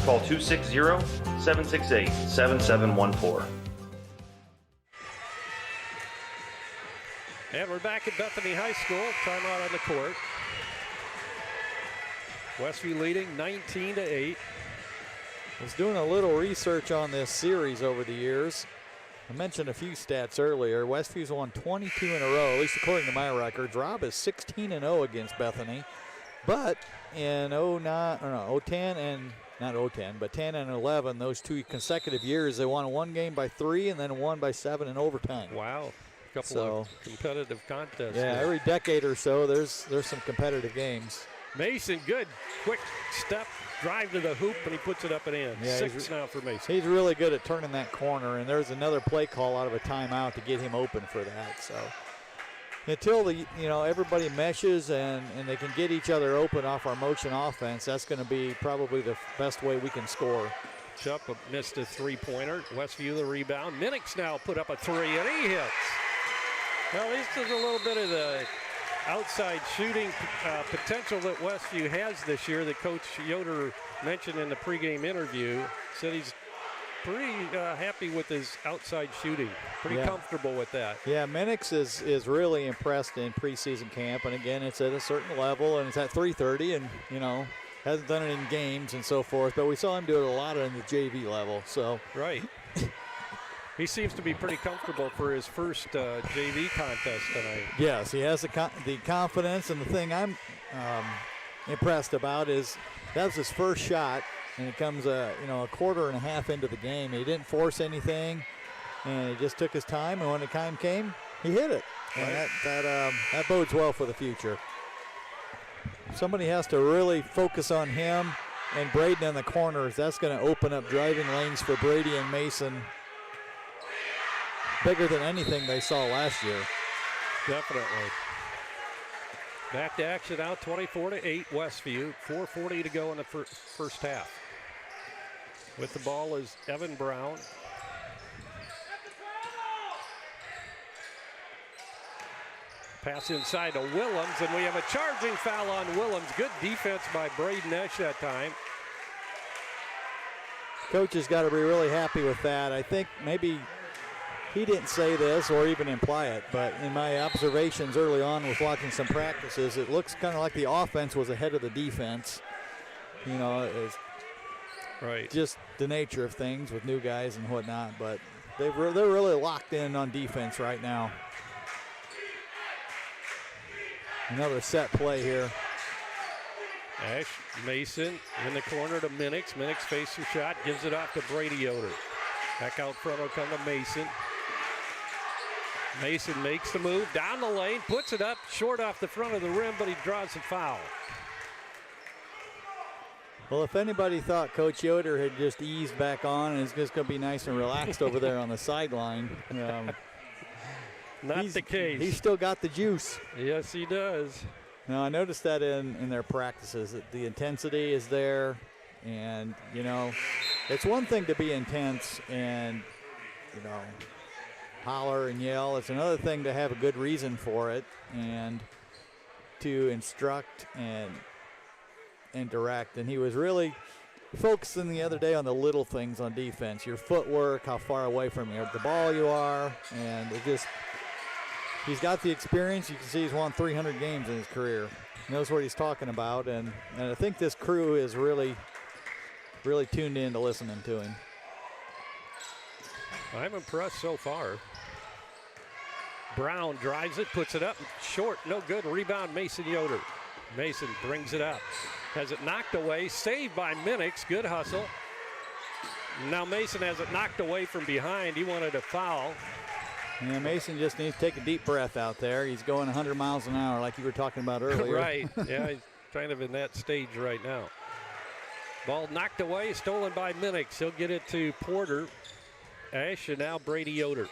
Speaker 8: Call 260-768-7714.
Speaker 1: And we're back at Bethany High School. Timeout on the court. Westview leading 19-8.
Speaker 5: I was doing a little research on this series over the years. I mentioned a few stats earlier. Westview's won 22 in a row, at least according to my records. Rob is 16-0 against Bethany. But in 10 and 10 and 11, those two consecutive years, they won one game by 3 and then one by 7 in overtime.
Speaker 1: Wow. A couple of competitive contests.
Speaker 5: Yeah,
Speaker 1: there.
Speaker 5: every decade or so, there's some competitive games.
Speaker 1: Mason, good quick step, drive to the hoop, and he puts it up and in.
Speaker 5: Yeah,
Speaker 1: 6 now for Mason.
Speaker 5: He's really good at turning that corner, and there's another play call out of a timeout to get him open for that. So until everybody meshes and they can get each other open off our motion offense, that's going to be probably the best way we can score.
Speaker 1: Chuck missed a three-pointer. Westview the rebound. Minix now put up a 3, and he hits. Well, this is a little bit of the outside shooting potential that Westview has this year that Coach Yoder mentioned in the pregame interview. Said he's pretty happy with his outside shooting. Pretty comfortable with that.
Speaker 5: Yeah, Minix is really impressed in preseason camp, and again, it's at a certain level, and it's at 3:30, and hasn't done it in games and so forth. But we saw him do it a lot on the JV level. So
Speaker 1: right. He seems to be pretty comfortable for his first JV contest tonight.
Speaker 5: Yes, he has the confidence, and the thing I'm impressed about is that was his first shot, and it comes a quarter and a half into the game. He didn't force anything, and he just took his time, and when the time came, he hit it. And that bodes well for the future. Somebody has to really focus on him and Braden in the corners. That's going to open up driving lanes for Brady and Mason. Bigger than anything they saw last year.
Speaker 1: Definitely. Back to action now, 24-8 Westview. 4:40 to go in the first half. With the ball is Evan Brown. Pass inside to Willems, and we have a charging foul on Willems. Good defense by Braden Esch that time.
Speaker 5: Coach has got to be really happy with that. I think maybe he didn't say this or even imply it, but in my observations early on with watching some practices, it looks kind of like the offense was ahead of the defense. It's
Speaker 1: right.
Speaker 5: Just the nature of things with new guys and whatnot, but they're really locked in on defense right now. Another set play here.
Speaker 1: Ash, Mason in the corner to Minix. Minix faces the shot, gives it off to Brady Yoder. Back out front will come to Mason. Mason makes the move down the lane, puts it up short off the front of the rim, but he draws a foul.
Speaker 5: Well, if anybody thought Coach Yoder had just eased back on and is just going to be nice and relaxed over there on the sideline,
Speaker 1: not the case.
Speaker 5: He's still got the juice.
Speaker 1: Yes, he does.
Speaker 5: Now, I noticed that in their practices, that the intensity is there. And, you know, it's one thing to be intense and, you know, holler and yell. It's another thing to have a good reason for it and to instruct and direct. And he was really focusing the other day on the little things on defense, your footwork, how far away from the ball you are, and it just, he's got the experience. You can see he's won 300 games in his career. He knows what he's talking about, and I think this crew is really tuned in to listening to him.
Speaker 1: I'm impressed so far. Brown drives it, puts it up, short, no good. Rebound, Mason Yoder. Mason brings it up, has it knocked away, saved by Minix, good hustle. Now Mason has it knocked away from behind. He wanted a foul.
Speaker 5: Yeah, Mason just needs to take a deep breath out there. He's going 100 miles an hour like you were talking about earlier.
Speaker 1: Right, yeah, he's kind of in that stage right now. Ball knocked away, stolen by Minix. He'll get it to Porter. Ash, and now Brady Yoder.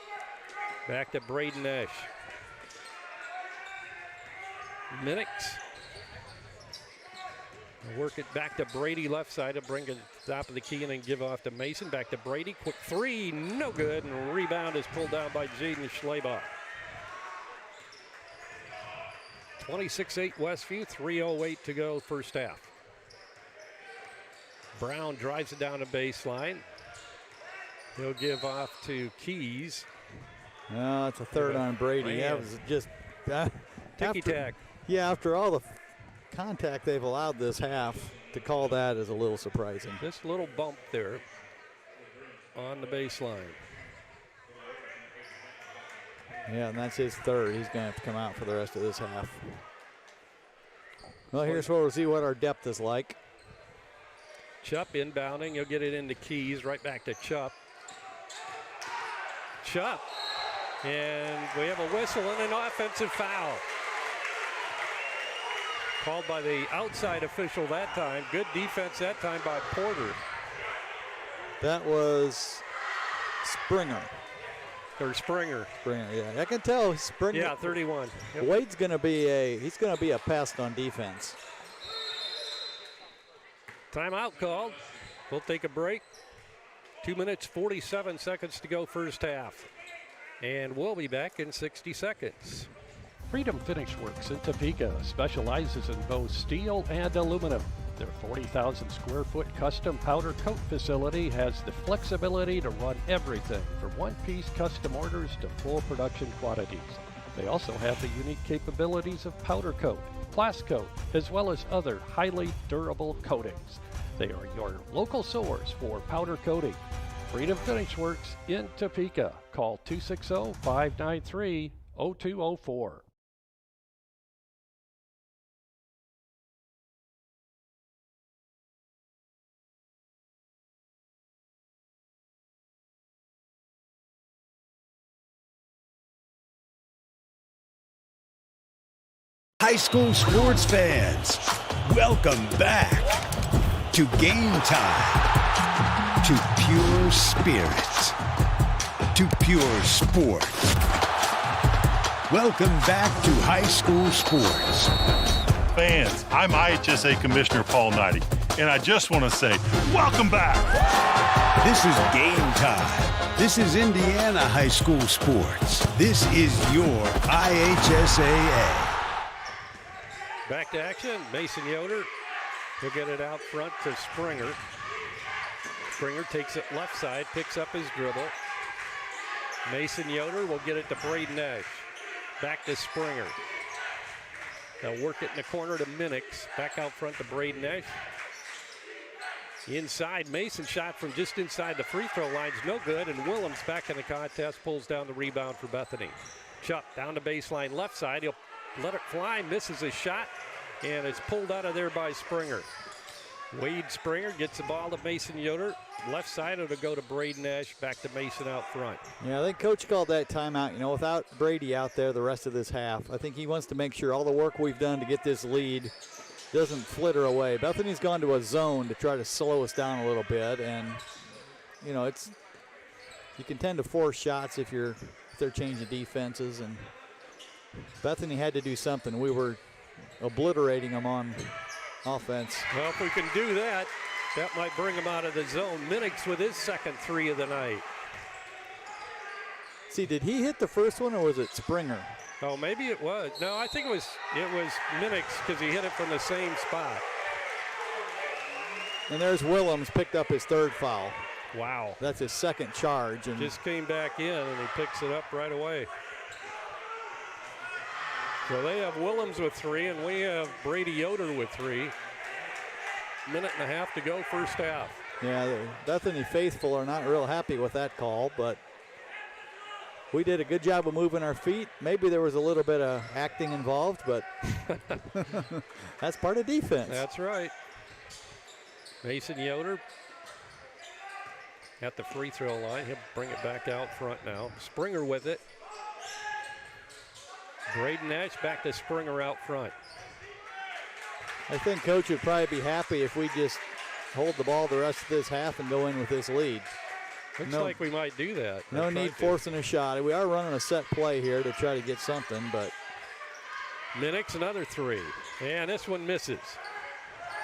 Speaker 1: Back to Braden Ash. Minix. Work it back to Brady left side to bring it top of the key and then give off to Mason. Back to Brady. Quick three, no good. And rebound is pulled down by Jaden Schlabach. 26-8 Westview, 3:08 to go first half. Brown drives it down the baseline. He'll give off to Keys.
Speaker 5: No, it's a third on Brady. That was just
Speaker 1: ticky-tack.
Speaker 5: Yeah, after all the contact they've allowed this half, to call that is a little surprising.
Speaker 1: This little bump there on the baseline.
Speaker 5: Yeah, and that's his third. He's going to have to come out for the rest of this half. Well, here's where we'll see what our depth is like.
Speaker 1: Chupp inbounding. He'll get it into Keys. Right back to Chupp. Chupp. And we have a whistle and an offensive foul. Called by the outside official that time. Good defense that time by Porter.
Speaker 5: That was Springer.
Speaker 1: Or Springer.
Speaker 5: Springer, yeah. I can tell Springer.
Speaker 1: Yeah, 31. Yep.
Speaker 5: Wade's going to be a pest on defense.
Speaker 1: Timeout called. We'll take a break. 2 minutes, 47 seconds to go first half. And we'll be back in 60 seconds. Freedom Finish Works in Topeka specializes in both steel and aluminum. Their 40,000 square foot custom powder coat facility has the flexibility to run everything from one-piece custom orders to full production quantities. They also have the unique capabilities of powder coat, blast coat, as well as other highly durable coatings. They are your local source for powder coating. Freedom Finish Works in Topeka. Call 260-593-0204.
Speaker 6: High school sports fans, welcome back to Game Time, to pure spirits, to pure sports. Welcome back to high school sports.
Speaker 7: Fans, I'm IHSA Commissioner Paul Knighty, and I just want to say, welcome back.
Speaker 6: This is Game Time. This is Indiana high school sports. This is your IHSAA.
Speaker 1: Back to action, Mason Yoder. He'll get it out front to Springer. Springer takes it left side, picks up his dribble. Mason Yoder will get it to Braden Nash. Back to Springer. They'll work it in the corner to Minix. Back out front to Braden Nash. Inside, Mason shot from just inside the free throw line's no good, and Willems back in the contest, pulls down the rebound for Bethany. Chupp down the baseline left side. He'll let it fly, misses his shot. and it's pulled out of there by Springer. Wade Springer gets the ball to Mason Yoder. Left side, it'll go to Braden Ash, back to Mason out front.
Speaker 5: Yeah, I think Coach called that timeout. You know, without Brady out there the rest of this half, I think he wants to make sure all the work we've done to get this lead doesn't flitter away. Bethany's gone to a zone to try to slow us down a little bit, and, you know, you can tend to force shots if they're changing defenses, and Bethany had to do something. We were obliterating them on offense.
Speaker 1: Well, if we can do that, that might bring him out of the zone. Minix with his second 3 of the night.
Speaker 5: See, did he hit the first one, or was it Springer?
Speaker 1: Oh, maybe it was. No, I think it was Minix because he hit it from the same spot.
Speaker 5: And there's Willems, picked up his 3rd foul.
Speaker 1: Wow.
Speaker 5: That's his 2nd charge. And
Speaker 1: just came back in, and he picks it up right away. So they have Willems with 3, and we have Brady Yoder with 3. Minute and a half to go, first half.
Speaker 5: Yeah, the Bethany faithful are not real happy with that call, but we did a good job of moving our feet. Maybe there was a little bit of acting involved, but that's part of defense.
Speaker 1: That's right. Mason Yoder at the free throw line. He'll bring it back out front now. Springer with it. Braden Ash back to Springer out front.
Speaker 5: I think Coach would probably be happy if we just hold the ball the rest of this half and go in with this lead.
Speaker 1: Looks like we might do that.
Speaker 5: No need forcing a shot. We are running a set play here to try to get something, but.
Speaker 1: Minix, another 3. And this one misses.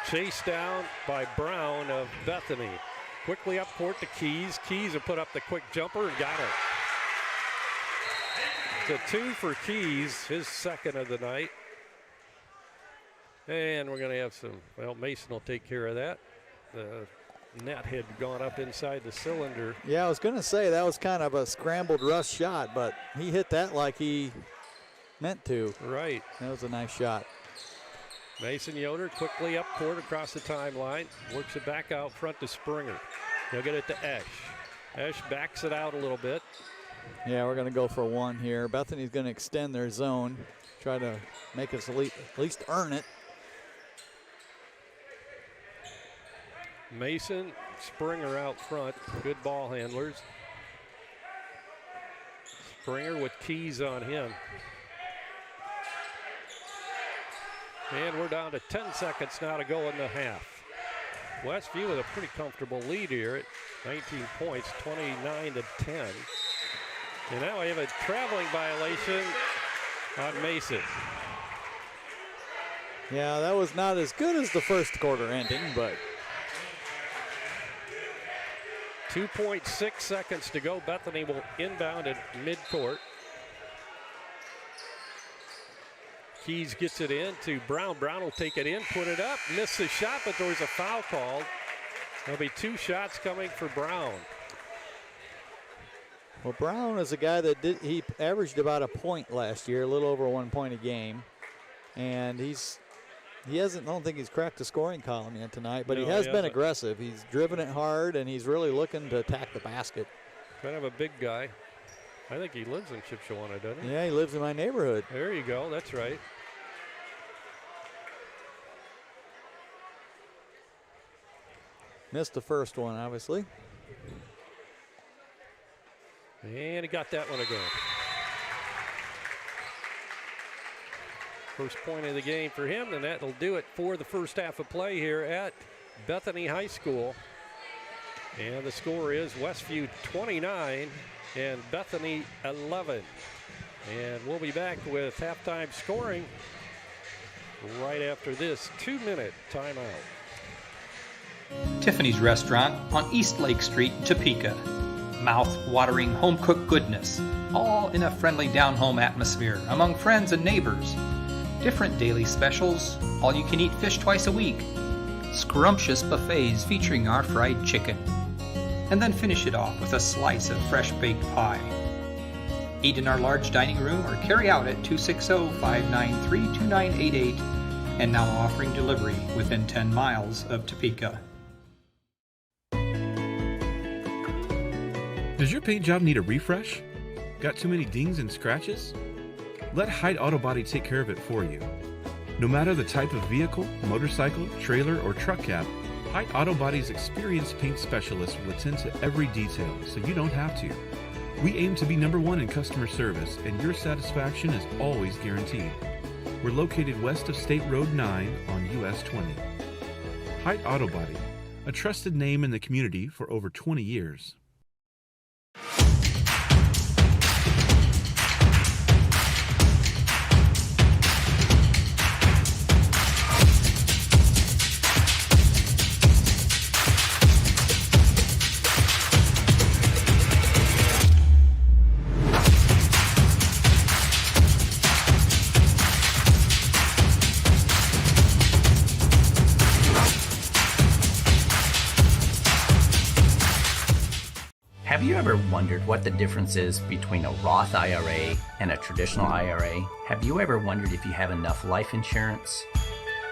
Speaker 1: Chased down by Brown of Bethany. Quickly up court to Keys. Keys will put up the quick jumper and got it. It's a 2 for Keys, his 2nd of the night. And we're going to have Mason will take care of that. The net had gone up inside the cylinder.
Speaker 5: Yeah, I was going to say that was kind of a scrambled rush shot, but he hit that like he meant to.
Speaker 1: Right.
Speaker 5: That was a nice shot.
Speaker 1: Mason Yoder quickly up court across the timeline. Works it back out front to Springer. He'll get it to Esch. Esch backs it out a little bit.
Speaker 5: Yeah, we're going to go for 1 here. Bethany's going to extend their zone, try to make us at least earn it.
Speaker 1: Mason, Springer out front. Good ball handlers. Springer with Keys on him. And we're down to 10 seconds now to go in the half. Westview with a pretty comfortable lead here at 19 points, 29-10. And now we have a traveling violation on Mason.
Speaker 5: Yeah, that was not as good as the first quarter ending, but
Speaker 1: 2.6 seconds to go. Bethany will inbound at midcourt. Keys gets it in to Brown. Brown will take it in, put it up, miss the shot, but there was a foul called. There'll be 2 shots coming for Brown.
Speaker 5: Well, Brown is a guy that he averaged about a point last year, a little over 1 point a game, and I don't think he's cracked the scoring column yet tonight, but he has been aggressive. He's driven it hard, and he's really looking to attack the basket.
Speaker 1: Kind of a big guy. I think he lives in Shipshewana, doesn't he?
Speaker 5: Yeah, he lives in my neighborhood.
Speaker 1: There you go. That's right.
Speaker 5: Missed the first one, obviously.
Speaker 1: And he got that one again. First point of the game for him, and that'll do it for the first half of play here at Bethany High School. And the score is Westview 29 and Bethany 11. And we'll be back with halftime scoring right after this 2-minute timeout.
Speaker 4: Tiffany's Restaurant on East Lake Street, Topeka. Mouth-watering home-cooked goodness, all in a friendly down-home atmosphere among friends and neighbors. Different daily specials, all-you-can-eat fish twice a week, scrumptious buffets featuring our fried chicken, and then finish it off with a slice of fresh-baked pie. Eat in our large dining room or carry out at 260-593-2988, and now offering delivery within 10 miles of Topeka.
Speaker 9: Does your paint job need a refresh? Got too many dings and scratches? Let Hyde Auto Body take care of it for you. No matter the type of vehicle, motorcycle, trailer, or truck cab, Height Auto Body's experienced paint specialists will attend to every detail, so you don't have to. We aim to be #1 in customer service, and your satisfaction is always guaranteed. We're located west of State Road 9 on US 20. Height Auto Body, a trusted name in the community for over 20 years.
Speaker 10: Have you ever wondered what the difference is between a Roth IRA and a traditional IRA? Have you ever wondered if you have enough life insurance?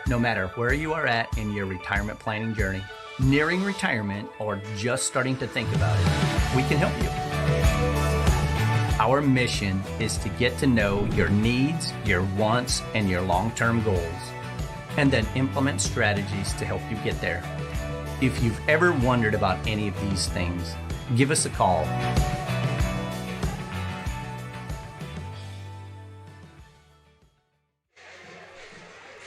Speaker 10: No matter where you are at in your retirement planning journey, nearing retirement, or just starting to think about it, we can help you. Our mission is to get to know your needs, your wants, and your long-term goals, and then implement strategies to help you get there. If you've ever wondered about any of these things, give us a call.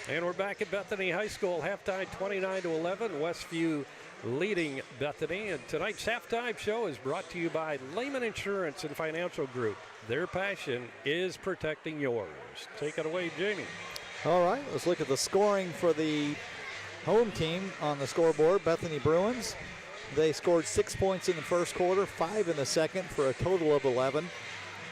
Speaker 1: And we're back at Bethany High School. Halftime 29-11. Westview leading Bethany. And tonight's halftime show is brought to you by Lehman Insurance and Financial Group. Their passion is protecting yours. Take it away, Jamie.
Speaker 5: All right, let's look at the scoring for the home team on the scoreboard. Bethany Bruins. They scored 6 points in the first quarter, 5 in the second, for a total of 11.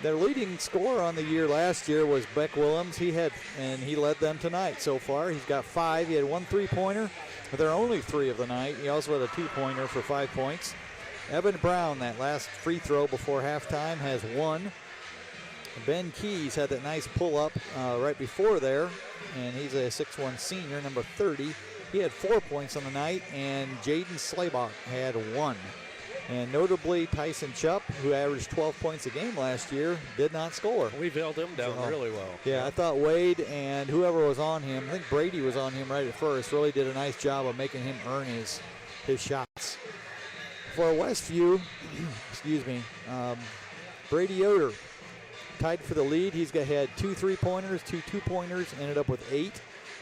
Speaker 5: Their leading scorer on the year last year was Beck Willems. He led them tonight so far. He's got 5. He had 1 3-pointer. But they're only 3 of the night. He also had a 2-pointer for 5 points. Evan Brown, that last free throw before halftime, has 1. Ben Keys had that nice pull-up right before there, and he's a 6'1 senior, number 30. He had 4 points on the night, and Jaden Slaybach had 1. And notably, Tyson Chupp, who averaged 12 points a game last year, did not score.
Speaker 1: We've held him down really well.
Speaker 5: Yeah, I thought Wade and whoever was on him, I think Brady was on him right at first, really did a nice job of making him earn his shots. For Westview, Brady Yoder tied for the lead. Had 2 3-pointers, 2 2-pointers, ended up with 8.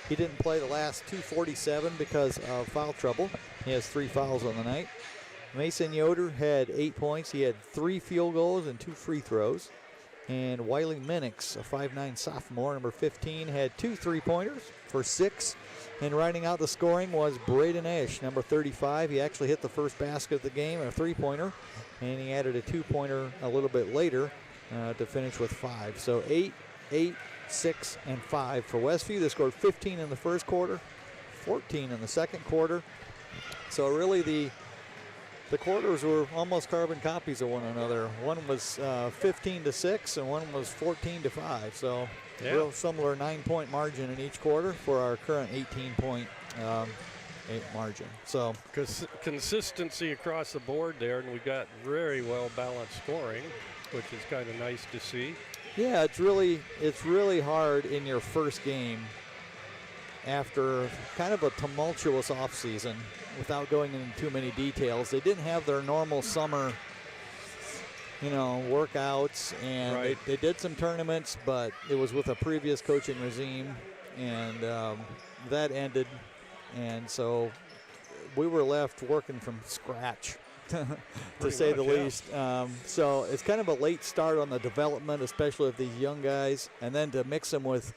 Speaker 5: He didn't play the last 2:47 because of foul trouble. He has 3 fouls on the night. Mason Yoder had 8 points. He had 3 field goals and 2 free throws. And Wiley Minix, a 5'9 sophomore, number 15, had 2 3-pointers for 6. And rounding out the scoring was Braden Ash, number 35. He actually hit the first basket of the game, a 3-pointer. And he added a 2-pointer a little bit later to finish with 5. So 8, 6, and 5 for Westview. They scored 15 in the first quarter, 14 in the second quarter. So really the quarters were almost carbon copies of one another. One was 15-6 and one was 14-5. So real similar 9-point margin in each quarter for our current 18-point margin. So
Speaker 1: consistency across the board there, and we got very well balanced scoring, which is kind of nice to see.
Speaker 5: Yeah, it's really hard in your first game after kind of a tumultuous offseason without going into too many details. They didn't have their normal summer, workouts, and they did some tournaments, but it was with a previous coaching regime, and that ended, and so we were left working from scratch. To say the least. So it's kind of a late start on the development, especially of these young guys, and then to mix them with,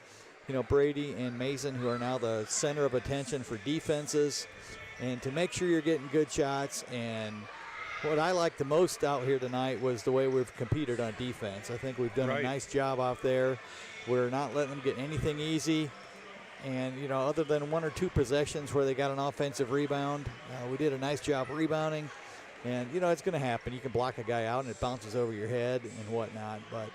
Speaker 5: Brady and Mason, who are now the center of attention for defenses, and to make sure you're getting good shots. And what I liked the most out here tonight was the way we've competed on defense. I think we've done a nice job out there. We're not letting them get anything easy. And, other than 1 or 2 possessions where they got an offensive rebound, we did a nice job rebounding. And, it's going to happen. You can block a guy out and it bounces over your head and whatnot. But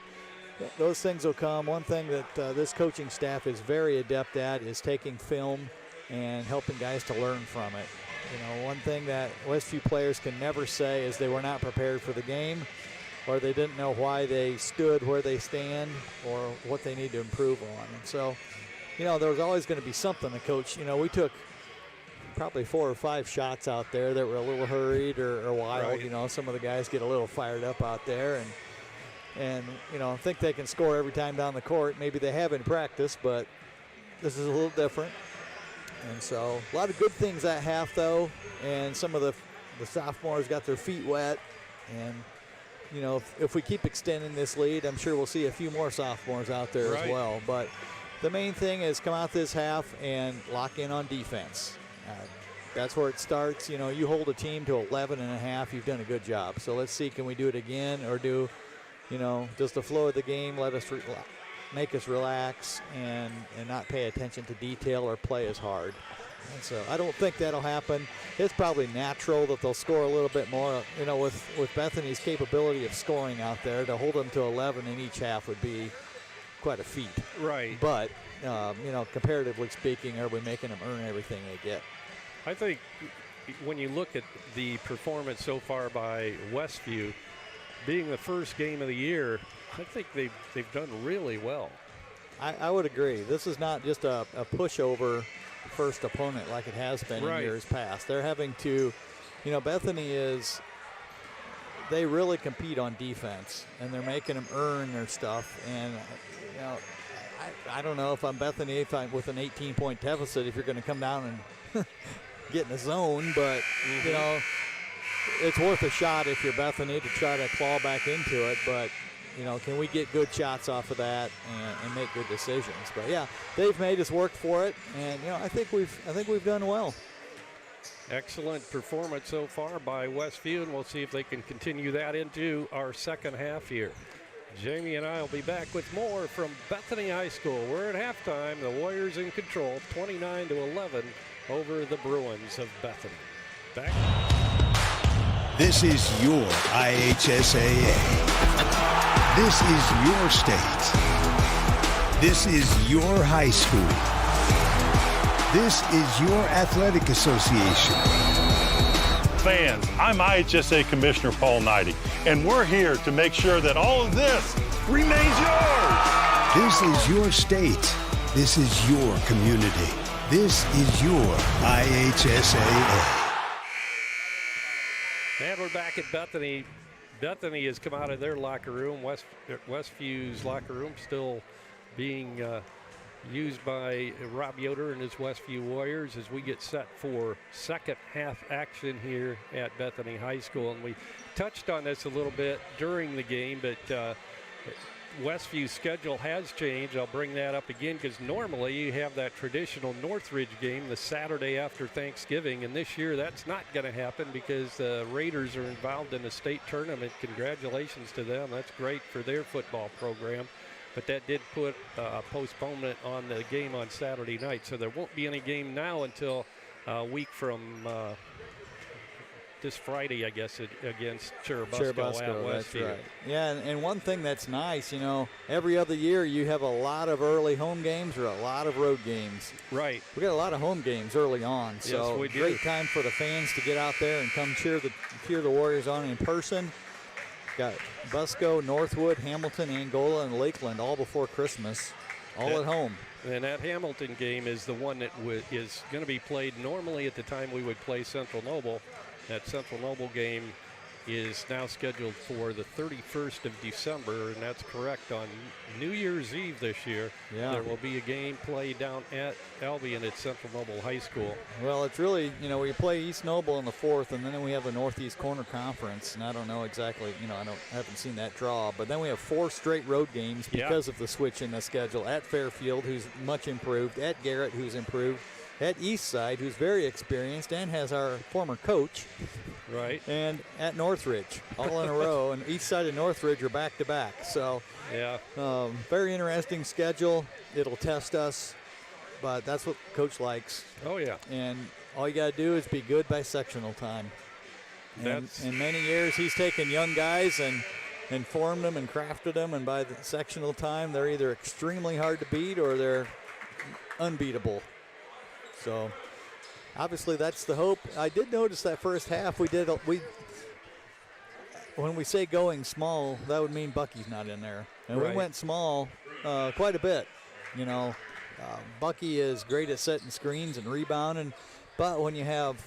Speaker 5: those things will come. One thing that this coaching staff is very adept at is taking film and helping guys to learn from it. One thing that Westview players can never say is they were not prepared for the game, or they didn't know why they stood where they stand or what they need to improve on. And so there was always going to be something to coach. We took probably 4 or 5 shots out there that were a little hurried or wild.
Speaker 1: Right.
Speaker 5: Some of the guys get a little fired up out there and think they can score every time down the court. Maybe they have in practice, but this is a little different. And so a lot of good things that half, though, and some of the sophomores got their feet wet. And, if we keep extending this lead, I'm sure we'll see a few more sophomores out there as well. But the main thing is come out this half and lock in on defense. That's where it starts. You hold a team to 11 and a half, you've done a good job. So let's see, can we do it again, or do, just the flow of the game let us make us relax and not pay attention to detail or play as hard. And so I don't think that'll happen. It's probably natural that they'll score a little bit more. With Bethany's capability of scoring out there, to hold them to 11 in each half would be quite a feat.
Speaker 1: Right.
Speaker 5: But, comparatively speaking, are we making them earn everything they get?
Speaker 1: I think when you look at the performance so far by Westview, being the first game of the year, I think they've done really well.
Speaker 5: I would agree. This is not just a pushover first opponent like it has been in years past. They're having to, Bethany they really compete on defense, and they're making them earn their stuff. And, I don't know if I'm Bethany, if I'm with an 18-point deficit, if you're going to come down and get in the zone, but, it's worth a shot if you're Bethany to try to claw back into it. But, can we get good shots off of that and make good decisions? But yeah, they've made us work for it, and I think we've done well.
Speaker 1: Excellent performance so far by Westview, and we'll see if they can continue that into our second half here. Jamie and I will be back with more from Bethany High School. We're at halftime. The Warriors in control, 29-11 over the Bruins of Bethany. Back.
Speaker 6: This is your IHSAA. This is your state. This is your high school. This is your athletic association.
Speaker 7: Fans, I'm IHSA Commissioner Paul Knighty, and we're here to make sure that all of this remains yours.
Speaker 6: This is your state. This is your community. This is your IHSAA.
Speaker 1: And we're back at Bethany. Bethany has come out of their locker room. Westview's locker room still being used by Rob Yoder and his Westview Warriors as we get set for second half action here at Bethany High School. And we touched on this a little bit during the game, but Westview's schedule has changed. I'll bring that up again because normally you have that traditional Northridge game the Saturday after Thanksgiving, and this year that's not going to happen because the Raiders are involved in the state tournament. Congratulations to them. That's great for their football program. But that did put a postponement on the game on Saturday night, so there won't be any game now until a week from this Friday, I guess, against Churubusco at Westview.
Speaker 5: That's right. Yeah, and one thing that's nice, every other year you have a lot of early home games or a lot of road games.
Speaker 1: Right.
Speaker 5: We got a lot of home games early on, so
Speaker 1: yes, we do.
Speaker 5: Great time for the fans to get out there and come cheer the Warriors on in person. Got Busco, Northwood, Hamilton, Angola, and Lakeland all before Christmas, all at home.
Speaker 1: And that Hamilton game is the one that is going to be played normally at the time we would play Central Noble. That Central Noble game is now scheduled for the 31st of December, and that's correct. On New Year's Eve this year, there will be a game played down at Albion at Central Noble High School.
Speaker 5: Well, it's really, we play East Noble in the 4th, and then we have the Northeast Corner Conference, and I don't know exactly, I haven't seen that draw, but then we have 4 straight road games because of the switch in the schedule at Fairfield, who's much improved, at Garrett, who's improved, at Eastside, who's very experienced and has our former coach.
Speaker 1: Right.
Speaker 5: And at Northridge, all in a row. And Eastside and Northridge are back-to-back. So, very interesting schedule. It'll test us, but that's what Coach likes.
Speaker 1: Oh, yeah.
Speaker 5: And all you got to do is be good by sectional time. And in many years, he's taken young guys and formed them and crafted them, and by the sectional time, they're either extremely hard to beat or they're unbeatable. So, obviously, that's the hope. I did notice that first half when we say going small, that would mean Bucky's not in there. And we went small quite a bit. Bucky is great at setting screens and rebounding, but when you have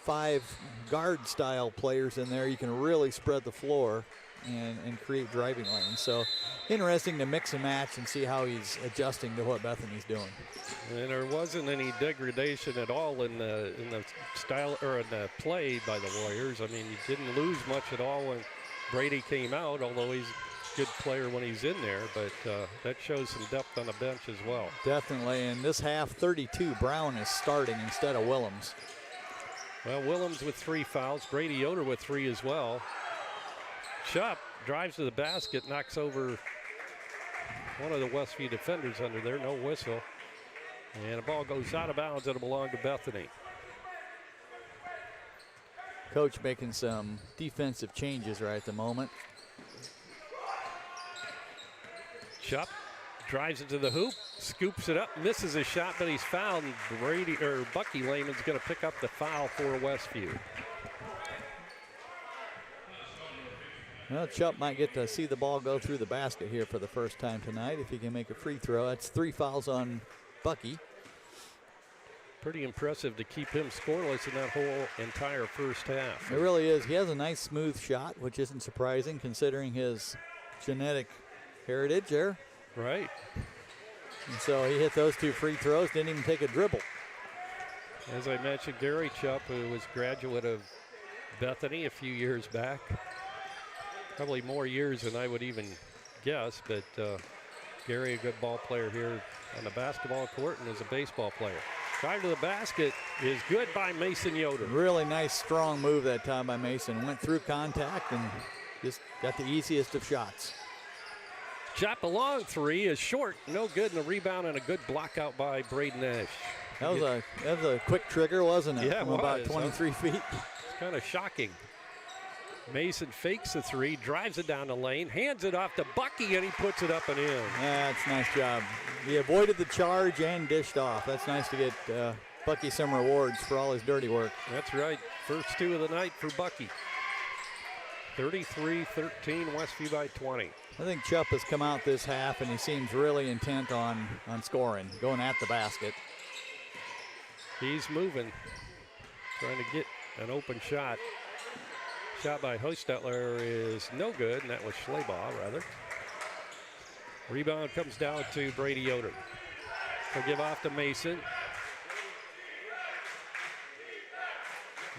Speaker 5: 5 guard-style players in there, you can really spread the floor and create driving lanes. So interesting to mix and match and see how he's adjusting to what Bethany's doing.
Speaker 1: And there wasn't any degradation at all in the style or in the play by the Warriors. I mean, you didn't lose much at all when Brady came out, although he's a good player when he's in there, but that shows some depth on the bench as well.
Speaker 5: Definitely, and this half 32, Brown is starting instead of Willems.
Speaker 1: Well, Willems with 3 fouls, Brady Yoder with 3 as well. Shupp drives to the basket, knocks over one of the Westview defenders under there, no whistle. And the ball goes out of bounds. It'll belong to Bethany.
Speaker 5: Coach making some defensive changes right at the moment.
Speaker 1: Shupp drives into the hoop, scoops it up, misses a shot, but he's fouled. Bucky Lehman's going to pick up the foul for Westview.
Speaker 5: Well, Chubb might get to see the ball go through the basket here for the first time tonight if he can make a free throw. That's 3 fouls on Bucky.
Speaker 1: Pretty impressive to keep him scoreless in that whole entire first half.
Speaker 5: It really is. He has a nice smooth shot, which isn't surprising considering his genetic heritage there.
Speaker 1: Right.
Speaker 5: And so he hit those 2 free throws, didn't even take a dribble.
Speaker 1: As I mentioned, Gary Chupp, who was a graduate of Bethany a few years back. Probably more years than I would even guess, but Gary, a good ball player here on the basketball court and is a baseball player. Drive to the basket is good by Mason Yoder.
Speaker 5: Really nice, strong move that time by Mason. Went through contact and just got the easiest of shots.
Speaker 1: Chop a long 3 is short, no good, and a rebound and a good block out by Braden Nash.
Speaker 5: That was a quick trigger, wasn't it?
Speaker 1: Yeah,
Speaker 5: From about 23 feet.
Speaker 1: It's kind of shocking. Mason fakes the 3, drives it down the lane, hands it off to Bucky, and he puts it up and in.
Speaker 5: That's a nice job. He avoided the charge and dished off. That's nice to get Bucky some rewards for all his dirty work.
Speaker 1: That's right. First 2 of the night for Bucky. 33-13, Westview by 20.
Speaker 5: I think Chupp has come out this half, and he seems really intent on scoring, going at the basket.
Speaker 1: He's moving, trying to get an open shot. Shot by Hostetler is no good, and that was Schleybaugh, rather. Rebound comes down to Brady Yoder. He'll give off to Mason.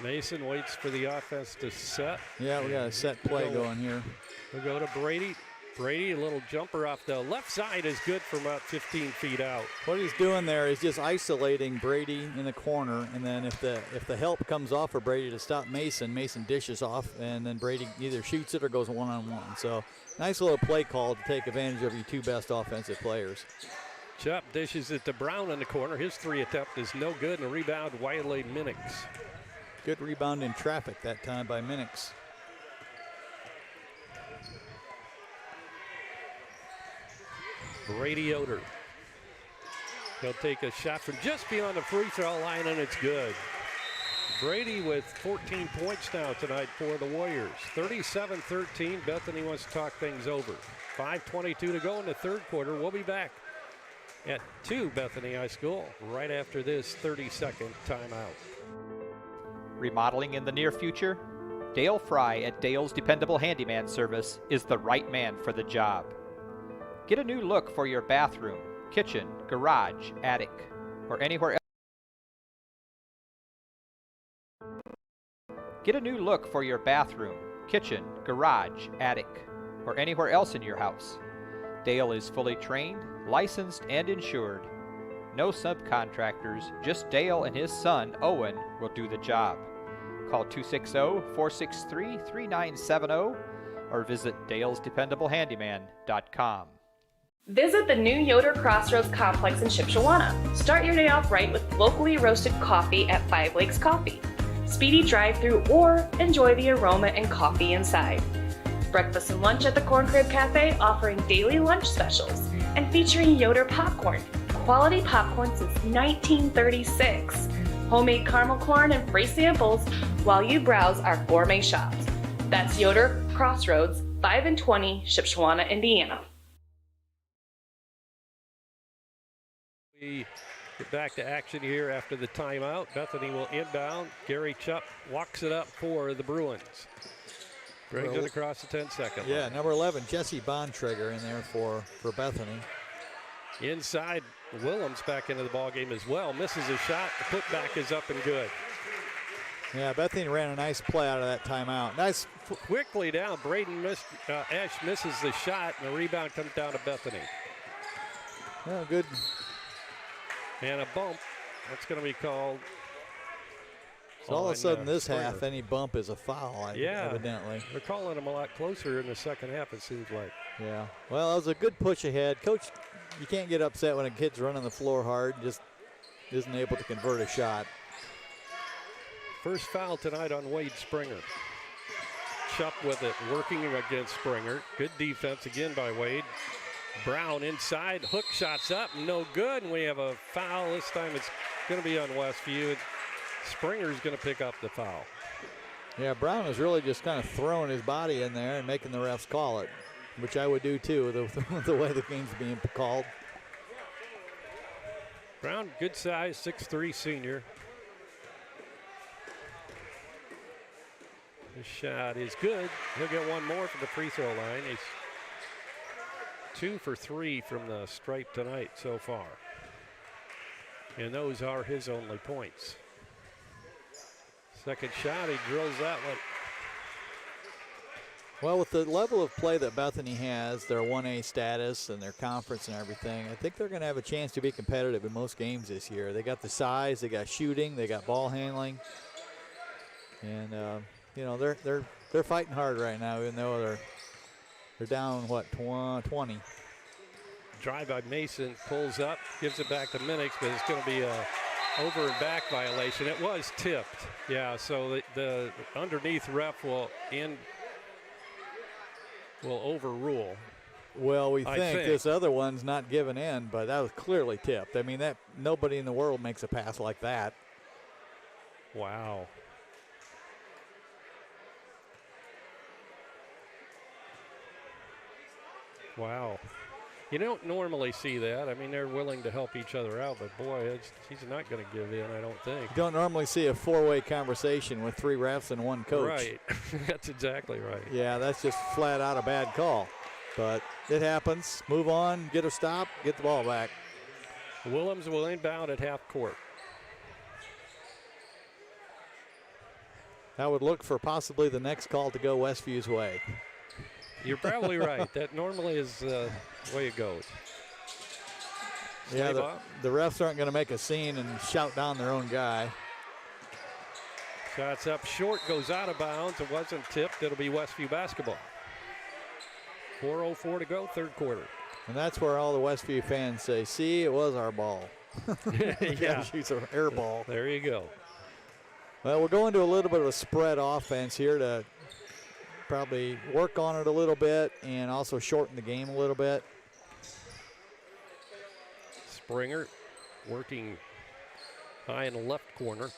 Speaker 1: Mason waits for the offense to set.
Speaker 5: Yeah, we got a set play going here.
Speaker 1: We'll go to Brady. Brady, a little jumper off the left side is good from about 15 feet out.
Speaker 5: What he's doing there is just isolating Brady in the corner, and then if the help comes off for Brady to stop Mason, Mason dishes off, and then Brady either shoots it or goes one-on-one. So nice little play call to take advantage of your 2 best offensive players.
Speaker 1: Chupp dishes it to Brown in the corner. His 3 attempt is no good, and a rebound, Wiley Minix.
Speaker 5: Good rebound in traffic that time by Minix.
Speaker 1: Brady Yoder. He'll take a shot from just beyond the free throw line, and it's good. Brady with 14 points now tonight for the Warriors. 37-13. Bethany wants to talk things over. 5:22 to go in the third quarter. We'll be back at 2 Bethany High School right after this 30-second timeout.
Speaker 4: Remodeling in the near future? Dale Fry at Dale's Dependable Handyman Service is the right man for the job. Get a new look for your bathroom, kitchen, garage, attic, or anywhere else. Get a new look for your bathroom, kitchen, garage, attic, or anywhere else in your house. Dale is fully trained, licensed, and insured. No subcontractors, just Dale and his son, Owen, will do the job. Call 260-463-3970 or visit dalesdependablehandyman.com.
Speaker 11: Visit the new Yoder Crossroads Complex in Shipshewana. Start your day off right with locally roasted coffee at 5 Lakes Coffee. Speedy drive-through or enjoy the aroma and coffee inside. Breakfast and lunch at the Corn Crib Cafe offering daily lunch specials and featuring Yoder popcorn. Quality popcorn since 1936. Homemade caramel corn and free samples while you browse our gourmet shops. That's Yoder Crossroads, 5 and 20, Shipshewana, Indiana.
Speaker 1: Get back to action here after the timeout. Bethany will inbound. Gary Chupp walks it up for the Bruins. Brings it across the 10-second
Speaker 5: Yeah,
Speaker 1: line.
Speaker 5: number 11, Jesse Bontrager in there for Bethany.
Speaker 1: Inside, Willems back into the ball game as well. Misses a shot. The putback is up and good.
Speaker 5: Yeah, Bethany ran a nice play out of that timeout. Nice.
Speaker 1: Quickly down. Braden Ash misses the shot, and the rebound comes down to Bethany.
Speaker 5: Yeah, good.
Speaker 1: And a bump. That's going to be called.
Speaker 5: So all of a sudden, this
Speaker 1: Springer.
Speaker 5: half, any bump is a foul, evidently.
Speaker 1: They're calling them a lot closer in the second half, it seems like.
Speaker 5: Yeah. Well, it was a good push ahead. Coach, you can't get upset when a kid's running the floor hard, just isn't able to convert a shot.
Speaker 1: First foul tonight on Wade Springer. Chupp with it, working against Springer. Good defense again by Wade. Brown inside, hook shots up, no good, and we have a foul. This time it's going to be on Westview. Springer's going to pick up the foul.
Speaker 5: Yeah, Brown is really just kind of throwing his body in there and making the refs call it, which I would do too, the way the game's being called.
Speaker 1: Brown, good size, 6'3" senior. His shot is good. He'll get one more from the free throw line. He's 2 for 3 from the stripe tonight so far. And those are his only points. Second shot, he drills that one.
Speaker 5: Well, with the level of play that Bethany has, their 1A status and their conference and everything, I think they're going to have a chance to be competitive in most games this year. They got the size, they got shooting, they got ball handling, and you know they're fighting hard right now, even though they're down 20.
Speaker 1: Drive by Mason, pulls up, gives it back to Minix, but it's going to be a over and back violation. It was tipped. Yeah, so the underneath ref will overrule.
Speaker 5: Well, we think this other one's not given in, but that was clearly tipped. I mean, that nobody in the world makes a pass like that.
Speaker 1: Wow. Wow. You don't normally see that. I mean, they're willing to help each other out, but boy, he's not going to give in, I don't think.
Speaker 5: You don't normally see a four-way conversation with 3 refs and 1 coach.
Speaker 1: Right. That's exactly right.
Speaker 5: Yeah, that's just flat out a bad call. But it happens. Move on, get a stop, get the ball back.
Speaker 1: Willems will inbound at half court.
Speaker 5: I would look for possibly the next call to go Westview's way.
Speaker 1: You're probably right. That normally is the way it goes.
Speaker 5: Yeah, the refs aren't going to make a scene and shout down their own guy.
Speaker 1: Shots up short, goes out of bounds. It wasn't tipped. It'll be Westview basketball. 4:04 to go, third quarter.
Speaker 5: And that's where all the Westview fans say, see, it was our ball.
Speaker 1: Yeah.
Speaker 5: Shoots an air ball.
Speaker 1: There you go.
Speaker 5: Well, we're going to a little bit of a spread offense here to probably work on it a little bit and also shorten the game a little bit.
Speaker 1: Springer working high in the left corner.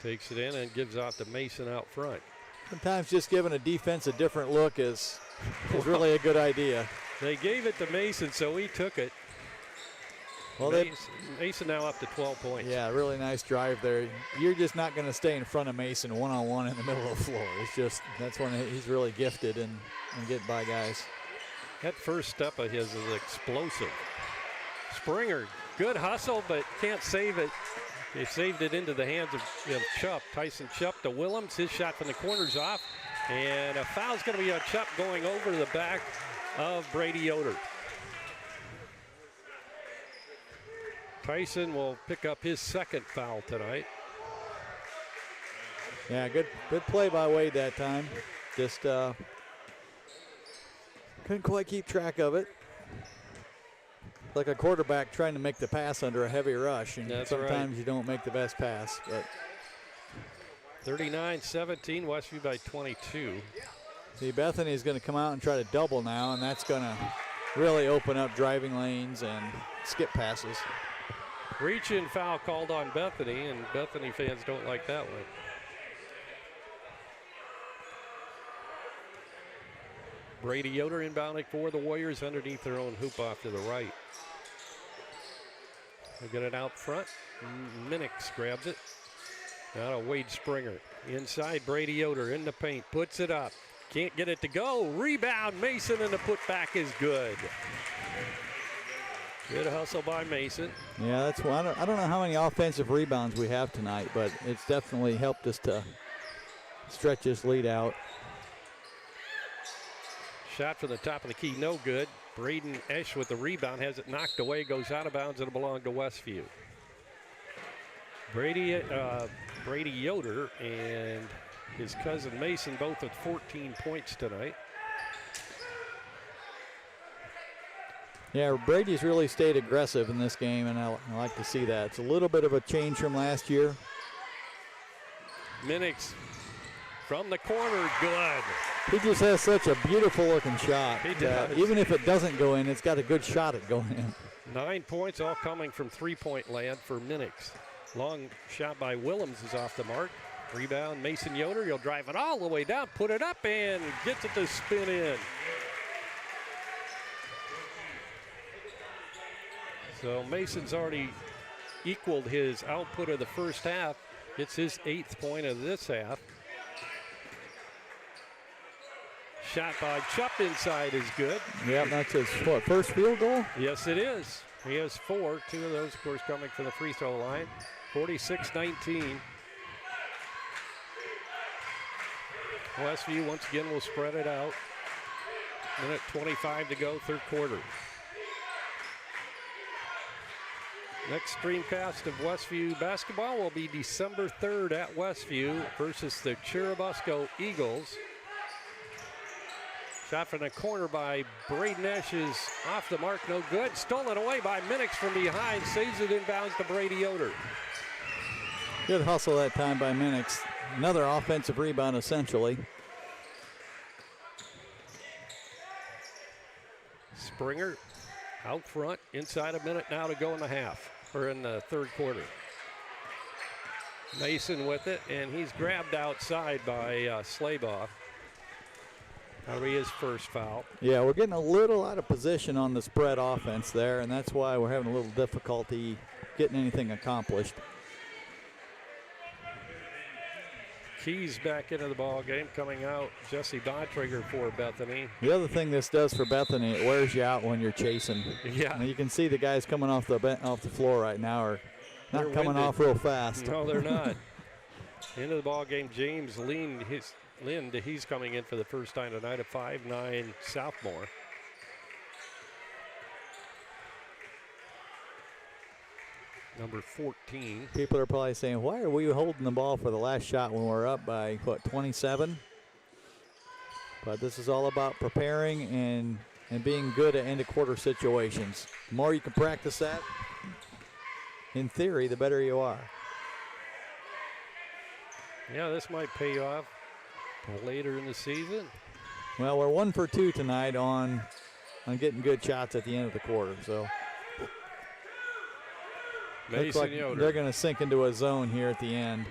Speaker 1: Takes it in and gives out to Mason out front.
Speaker 5: Sometimes just giving a defense a different look is really a good idea.
Speaker 1: They gave it to Mason, so he took it. Well, Mason now up to 12 points.
Speaker 5: Yeah, really nice drive there. You're just not going to stay in front of Mason one-on-one in the middle of the floor. It's just that's when he's really gifted and getting by guys.
Speaker 1: That first step of his is explosive. Springer, good hustle, but can't save it. They saved it into the hands of Chupp. Tyson Chupp to Willems. His shot from the corner's off. And a foul's going to be on Chupp going over the back of Brady Yoder. Tyson will pick up his second foul tonight.
Speaker 5: Yeah, good play by Wade that time. Just couldn't quite keep track of it. Like a quarterback trying to make the pass under a heavy rush, and sometimes you don't make the best pass. But
Speaker 1: 39-17, Westview by 22.
Speaker 5: See, Bethany is going to come out and try to double now, and that's going to really open up driving lanes and skip passes.
Speaker 1: Reach-in foul called on Bethany, and Bethany fans don't like that one. Brady Yoder inbounding for the Warriors underneath their own hoop off to the right. They get it out front. Minix grabs it. Now to Wade Springer. Inside, Brady Yoder in the paint. Puts it up. Can't get it to go. Rebound, Mason, and the putback is good. Good hustle by Mason.
Speaker 5: Yeah, that's why I don't know how many offensive rebounds we have tonight, but it's definitely helped us to stretch this lead out.
Speaker 1: Shot from the top of the key, no good. Braden Esch with the rebound, has it knocked away, goes out of bounds, and it belonged to Westview. Brady Yoder and his cousin Mason both with 14 points tonight.
Speaker 5: Yeah, Brady's really stayed aggressive in this game, and I like to see that. It's a little bit of a change from last year.
Speaker 1: Minix from the corner, good.
Speaker 5: He just has such a beautiful looking shot.
Speaker 1: He does.
Speaker 5: Even if it doesn't go in, it's got a good shot at going in.
Speaker 1: 9 points, all coming from three-point land for Minix. Long shot by Willems is off the mark. Rebound, Mason Yoder. He'll drive it all the way down, put it up, and gets it to spin in. So Mason's already equaled his output of the first half. It's his 8th point of this half. Shot by Chupp inside is good.
Speaker 5: Yeah, that's his, first field goal?
Speaker 1: Yes, it is. He has 4. 2 of those, of course, coming from the free throw line. 46-19. Westview once again will spread it out. Minute 25 to go, third quarter. Next streamcast of Westview basketball will be December 3rd at Westview versus the Churubusco Eagles. Shot from the corner by Braden Esch is off the mark, no good. Stolen away by Minix from behind, saves it inbounds to Brady Yoder.
Speaker 5: Good hustle that time by Minix. Another offensive rebound, essentially.
Speaker 1: Springer out front, inside a minute now to go in the half, or in the third quarter. Mason with it, and he's grabbed outside by Slabaugh. That'll be his first foul.
Speaker 5: Yeah, we're getting a little out of position on the spread offense there, and that's why we're having a little difficulty getting anything accomplished.
Speaker 1: Keys back into the ball game, coming out. Jesse Bontrager for Bethany.
Speaker 5: The other thing this does for Bethany, it wears you out when you're chasing.
Speaker 1: Yeah.
Speaker 5: And you can see the guys coming off the floor right now are not coming off real fast.
Speaker 1: No, they're not. Into the ball game, James Lind, he's coming in for the first time tonight, a 5'9" sophomore. Number 14.
Speaker 5: People are probably saying, why are we holding the ball for the last shot when we're up by, 27? But this is all about preparing and being good at end-of-quarter situations. The more you can practice that, in theory, the better you are.
Speaker 1: Yeah, this might pay off later in the season.
Speaker 5: Well, we're 1 for 2 tonight on getting good shots at the end of the quarter, so. Looks like they're going to sink into a zone here at the end.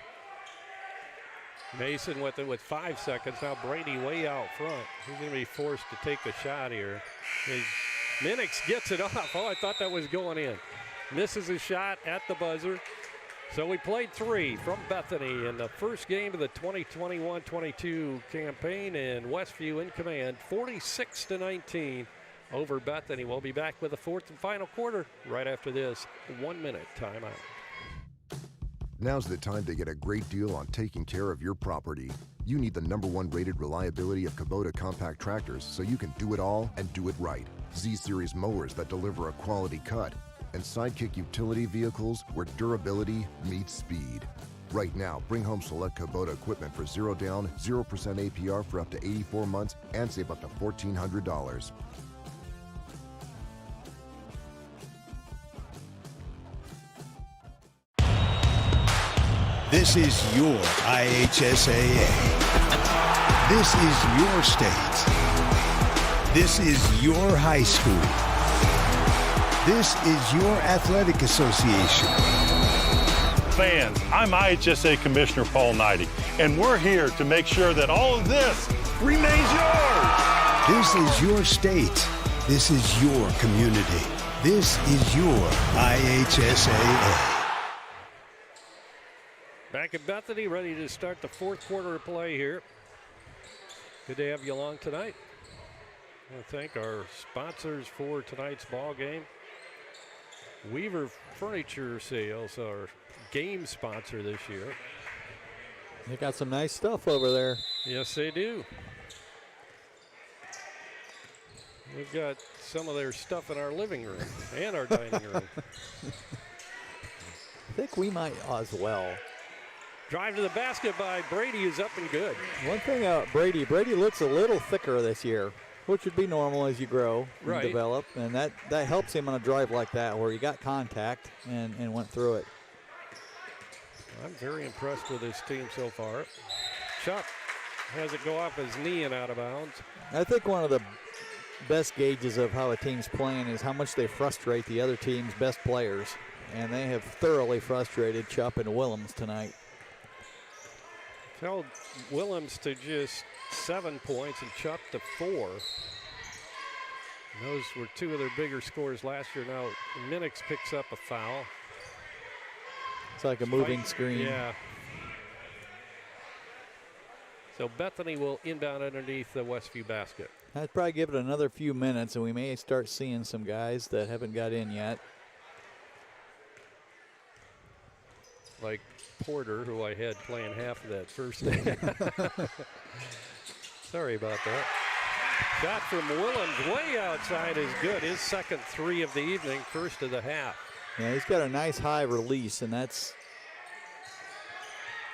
Speaker 1: Mason with it with 5 seconds. Now Brady way out front. He's going to be forced to take the shot here. Minix gets it off. Oh, I thought that was going in. Misses a shot at the buzzer. So we played 3 from Bethany in the first game of the 2021-22 campaign, and Westview in command, 46-19. Over Bethany. We'll be back with the fourth and final quarter right after this 1-minute timeout.
Speaker 12: Now's the time to get a great deal on taking care of your property. You need the #1 rated reliability of Kubota compact tractors so you can do it all and do it right. Z-Series mowers that deliver a quality cut, and Sidekick utility vehicles where durability meets speed. Right now, bring home select Kubota equipment for 0 down, 0% APR for up to 84 months and save up to $1,400.
Speaker 6: This is your IHSAA. This is your state. This is your high school. This is your athletic association.
Speaker 7: Fans, I'm IHSA Commissioner Paul Knighty, and we're here to make sure that all of this remains yours.
Speaker 6: This is your state. This is your community. This is your IHSAA.
Speaker 1: Back at Bethany, ready to start the fourth quarter of play here. Good to have you along tonight. I want to thank our sponsors for tonight's ball game. Weaver Furniture Sales, our game sponsor this year.
Speaker 5: They got some nice stuff over there.
Speaker 1: Yes, they do. We've got some of their stuff in our living room and our dining room.
Speaker 5: I think we might as well.
Speaker 1: Drive to the basket by Brady is up and good.
Speaker 5: One thing about Brady looks a little thicker this year, which would be normal as you grow and develop. And that helps him on a drive like that where he got contact and went through it.
Speaker 1: I'm very impressed with this team so far. Chuck has it go off his knee and out of bounds.
Speaker 5: I think one of the best gauges of how a team's playing is how much they frustrate the other team's best players. And they have thoroughly frustrated Chupp and Willems tonight.
Speaker 1: Held Willems to just 7 points and Chupp to 4. And those were two of their bigger scores last year. Now Minix picks up a foul.
Speaker 5: It's like a moving screen.
Speaker 1: Yeah. So Bethany will inbound underneath the Westview basket.
Speaker 5: I'd probably give it another few minutes and we may start seeing some guys that haven't got in yet.
Speaker 1: Like Porter, who I had playing half of that first day. Sorry about that. Shot from Willems way outside is good. His second three of the evening, first of the half.
Speaker 5: Yeah, he's got a nice high release, and that's...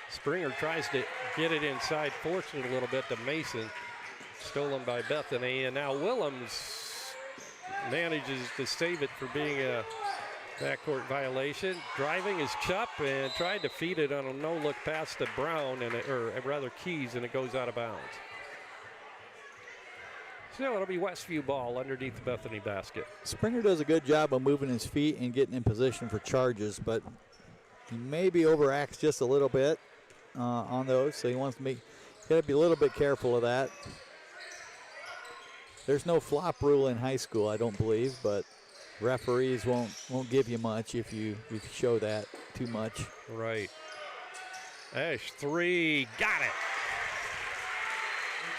Speaker 1: Springer tries to get it inside, forcing it a little bit to Mason. Stolen by Bethany, and now Willems manages to save it for being a backcourt violation. Driving is Chupp and tried to feed it on a no-look pass to Brown, or rather Keys, and it goes out of bounds. So it'll be Westview ball underneath the Bethany basket.
Speaker 5: Springer does a good job of moving his feet and getting in position for charges, but he maybe overacts just a little bit on those, so he wants to got to be a little bit careful of that. There's no flop rule in high school, I don't believe, but referees won't give you much if you show that too much.
Speaker 1: Right. Ash three, got it.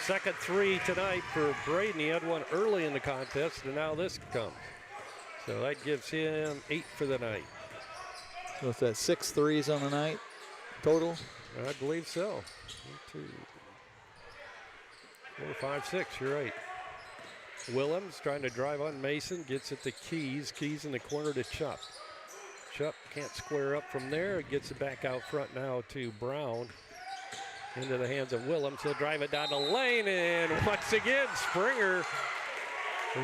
Speaker 1: Second three tonight for Braden. He had one early in the contest, and now this comes. So that gives him 8 for the night.
Speaker 5: So it's that 6 threes on the night total?
Speaker 1: I believe so. 1, 2, 4, 5, 6. You're right. Willems trying to drive on Mason, gets it to Keys. Keys in the corner to Chupp. Chupp can't square up from there. Gets it back out front now to Brown. Into the hands of Willems. He'll drive it down the lane, and once again, Springer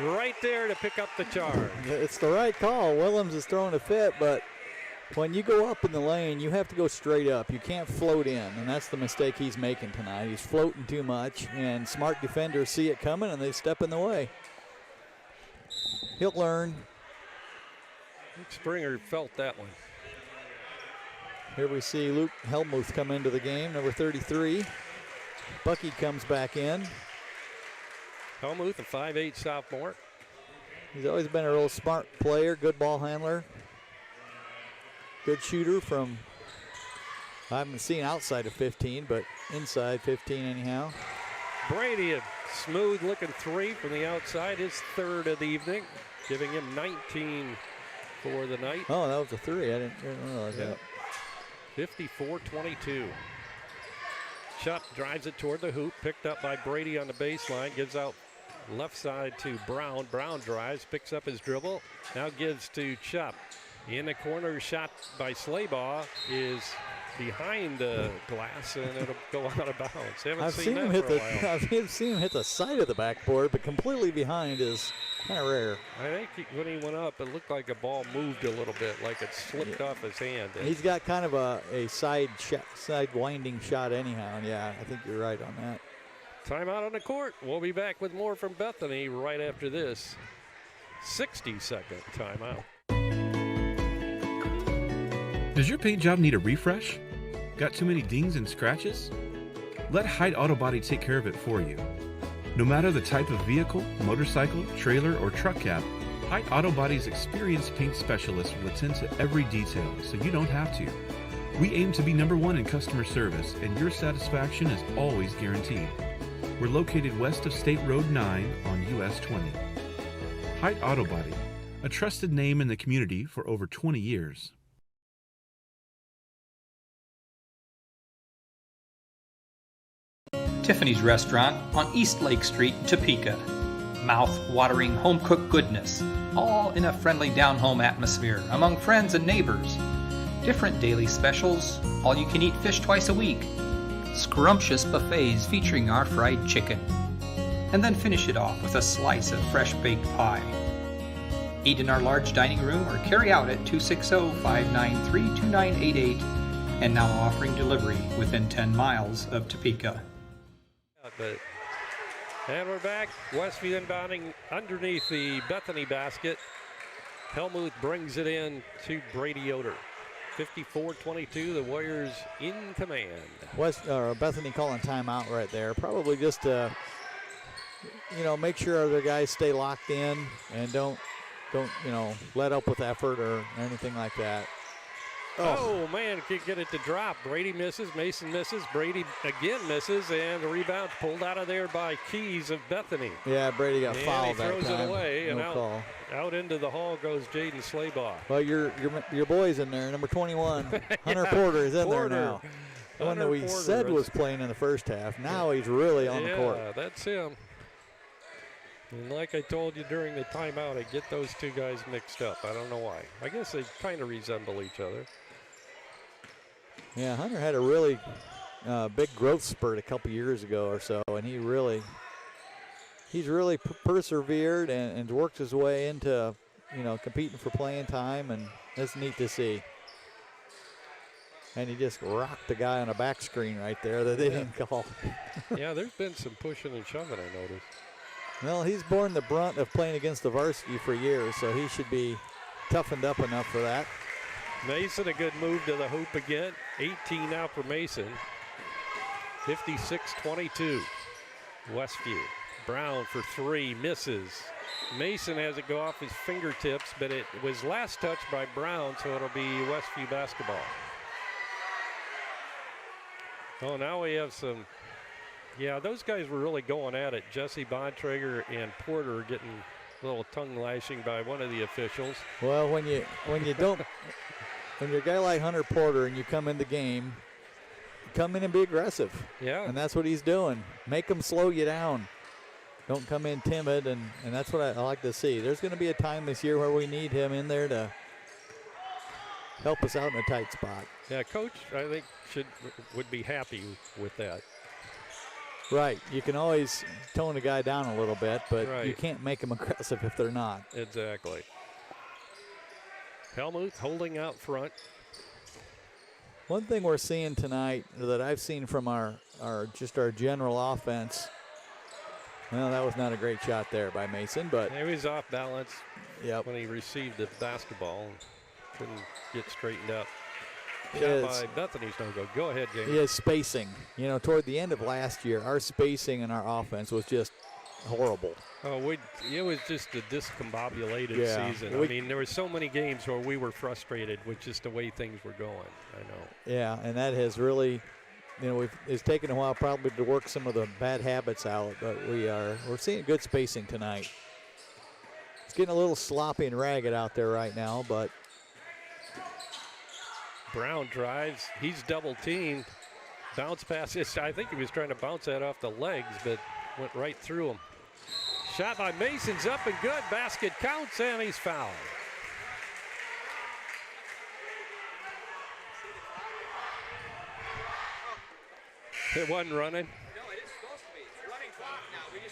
Speaker 1: right there to pick up the charge.
Speaker 5: It's the right call. Willems is throwing a fit, but when you go up in the lane, you have to go straight up. You can't float in, and that's the mistake he's making tonight. He's floating too much, and smart defenders see it coming, and they step in the way. He'll learn.
Speaker 1: I think Springer felt that one.
Speaker 5: Here we see Luke Helmuth come into the game, number 33. Bucky comes back in.
Speaker 1: Helmuth, a 5'8" sophomore.
Speaker 5: He's always been a real smart player, good ball handler. Good shooter from, I haven't seen outside of 15, but inside 15 anyhow.
Speaker 1: Brady, a smooth looking three from the outside, his third of the evening, giving him 19 for the night.
Speaker 5: Oh, that was a three. I didn't realize that.
Speaker 1: 54-22. Chupp drives it toward the hoop, picked up by Brady on the baseline, gives out left side to Brown. Brown drives, picks up his dribble, now gives to Chupp. In the corner, shot by Slaybaugh is behind the glass, and it'll go out of bounds.
Speaker 5: I've seen him hit the side of the backboard, but completely behind is kind of rare.
Speaker 1: I think when he went up, it looked like the ball moved a little bit, like it slipped off his hand.
Speaker 5: He's got kind of a side winding shot anyhow, and yeah, I think you're right on that.
Speaker 1: Timeout on the court. We'll be back with more from Bethany right after this 60-second timeout.
Speaker 9: Does your paint job need a refresh? Got too many dings and scratches? Let Hyde Auto Body take care of it for you. No matter the type of vehicle, motorcycle, trailer, or truck cab, Height Auto Body's experienced paint specialists will attend to every detail, so you don't have to. We aim to be #1 in customer service, and your satisfaction is always guaranteed. We're located west of State Road 9 on US 20. Height Auto Body, a trusted name in the community for over 20 years.
Speaker 4: Tiffany's Restaurant on East Lake Street, Topeka. Mouth-watering home-cooked goodness, all in a friendly down-home atmosphere among friends and neighbors. Different daily specials, all-you-can-eat fish twice a week, scrumptious buffets featuring our fried chicken, and then finish it off with a slice of fresh-baked pie. Eat in our large dining room or carry out at 260-593-2988, and now offering delivery within 10 miles of Topeka.
Speaker 1: And we're back. Westview inbounding underneath the Bethany basket. Helmuth brings it in to Brady Yoder. 54-22, the Warriors in command.
Speaker 5: Bethany calling timeout right there. Probably just to, make sure their guys stay locked in and don't let up with effort or anything like that.
Speaker 1: Oh, man, can't get it to drop. Brady misses, Mason misses, Brady again misses, and the rebound pulled out of there by Keys of Bethany.
Speaker 5: Yeah, Brady got fouled that time.
Speaker 1: He throws it away, and
Speaker 5: call.
Speaker 1: Out into the hall goes Jaden Slaybaugh.
Speaker 5: Well, your boy's in there, number 21. Hunter Porter is in there now. The one that we said was playing in the first half. Now he's really on the court.
Speaker 1: Yeah, that's him. And like I told you during the timeout, I get those two guys mixed up. I don't know why. I guess they kind of resemble each other.
Speaker 5: Yeah, Hunter had a really big growth spurt a couple years ago or so, and he's really persevered and worked his way into, competing for playing time, and that's neat to see. And he just rocked the guy on a back screen right there that they didn't call.
Speaker 1: Yeah, there's been some pushing and shoving, I noticed.
Speaker 5: Well, he's borne the brunt of playing against the varsity for years, so he should be toughened up enough for that.
Speaker 1: Mason, a good move to the hoop again. 18 now for Mason. 56-22. Westview. Brown for three, misses. Mason has it go off his fingertips, but it was last touched by Brown, so it'll be Westview basketball. Oh, now we have some. Yeah, those guys were really going at it. Jesse Bontrager and Porter getting a little tongue lashing by one of the officials.
Speaker 5: Well, when you're a guy like Hunter Porter and you come in the game, come in and be aggressive.
Speaker 1: Yeah.
Speaker 5: And that's what he's doing. Make him slow you down. Don't come in timid, and that's what I like to see. There's going to be a time this year where we need him in there to help us out in a tight spot.
Speaker 1: Yeah, Coach, I think would be happy with that.
Speaker 5: Right. You can always tone a guy down a little bit, but
Speaker 1: right.
Speaker 5: You can't make them aggressive if they're not.
Speaker 1: Exactly. Helmuth holding out front.
Speaker 5: One thing we're seeing tonight that I've seen from our general offense, well, that was not a great shot there by Mason, but
Speaker 1: he was off balance.
Speaker 5: Yep.
Speaker 1: When he received the basketball and couldn't get straightened up. Shot by Bethany's no go. Go ahead, James.
Speaker 5: He has spacing. Toward the end of last year, our spacing in our offense was just horrible.
Speaker 1: Oh, it was just a discombobulated season. I mean, there were so many games where we were frustrated with just the way things were going. I know.
Speaker 5: Yeah, and that has really, it's taken a while probably to work some of the bad habits out, but we're seeing good spacing tonight. It's getting a little sloppy and ragged out there right now, but
Speaker 1: Brown drives. He's double teamed. Bounce pass. I think he was trying to bounce that off the legs, but went right through him. Shot by Mason's up and good. Basket counts, and he's fouled. It wasn't running?
Speaker 4: No, it is supposed to be. It's running clock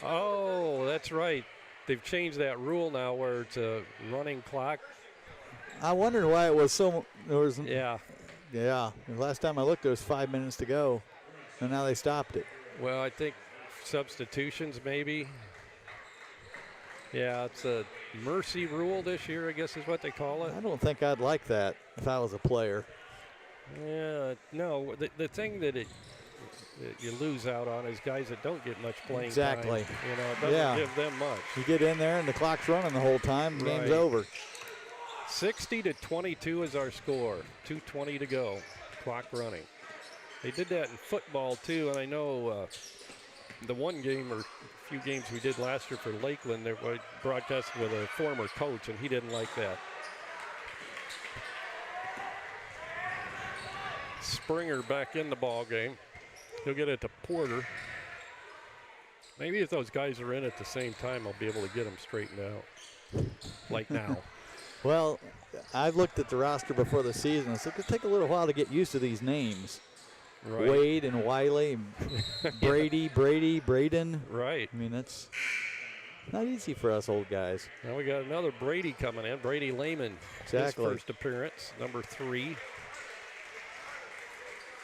Speaker 4: now.
Speaker 1: Oh, that's right. They've changed that rule now where it's a running clock.
Speaker 5: I wondered why it was so.
Speaker 1: Yeah.
Speaker 5: Yeah. The last time I looked, there was 5 minutes to go, and now they stopped it.
Speaker 1: Well, I think substitutions maybe. Yeah, it's a mercy rule this year, I guess is what they call it.
Speaker 5: I don't think I'd like that if I was a player.
Speaker 1: Yeah, no. The thing that you lose out on is guys that don't get much playing
Speaker 5: Exactly.
Speaker 1: time. You know, it doesn't give them much.
Speaker 5: You get in there and the clock's running the whole time, game's over.
Speaker 1: 60-22 is our score. 2:20 to go. Clock running. They did that in football too, and I know the one game or few games we did last year for Lakeland, they were broadcasted with a former coach, and he didn't like that. Springer back in the ball game. He'll get it to Porter. Maybe if those guys are in at the same time, I'll be able to get them straightened out, like now.
Speaker 5: Well, I've looked at the roster before the season. It's going to take a little while to get used to these names.
Speaker 1: Right.
Speaker 5: Wade and Wiley, Brady, Braden.
Speaker 1: Right.
Speaker 5: I mean, that's not easy for us old guys.
Speaker 1: Now we got another Brady coming in. Brady Lehman.
Speaker 5: Exactly.
Speaker 1: His first appearance, number 3.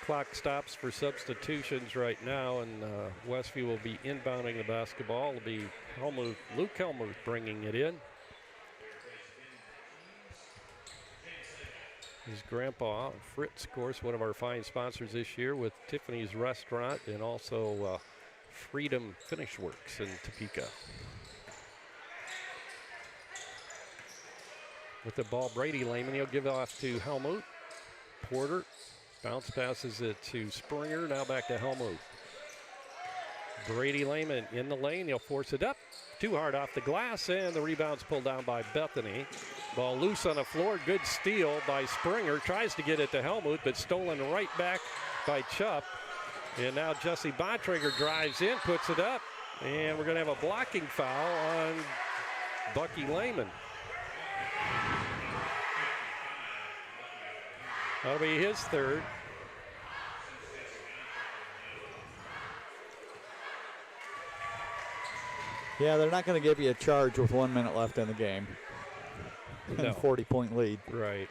Speaker 1: Clock stops for substitutions right now, and Westview will be inbounding the basketball. It'll be Luke Helmuth bringing it in. His grandpa, Fritz, of course, one of our fine sponsors this year with Tiffany's Restaurant and also Freedom Finish Works in Topeka. With the ball, Brady Lehman, he'll give it off to Helmuth. Porter bounce passes it to Springer, now back to Helmuth. Brady Lehman in the lane, he'll force it up. Too hard off the glass, and the rebound's pulled down by Bethany. Ball loose on the floor, good steal by Springer. Tries to get it to Helmuth, but stolen right back by Chupp. And now Jesse Bontrager drives in, puts it up, and we're going to have a blocking foul on Bucky Lehman. That'll be his third.
Speaker 5: Yeah, they're not going to give you a charge with 1 minute left in the game.
Speaker 1: No.
Speaker 5: And a 40-point lead.
Speaker 1: Right.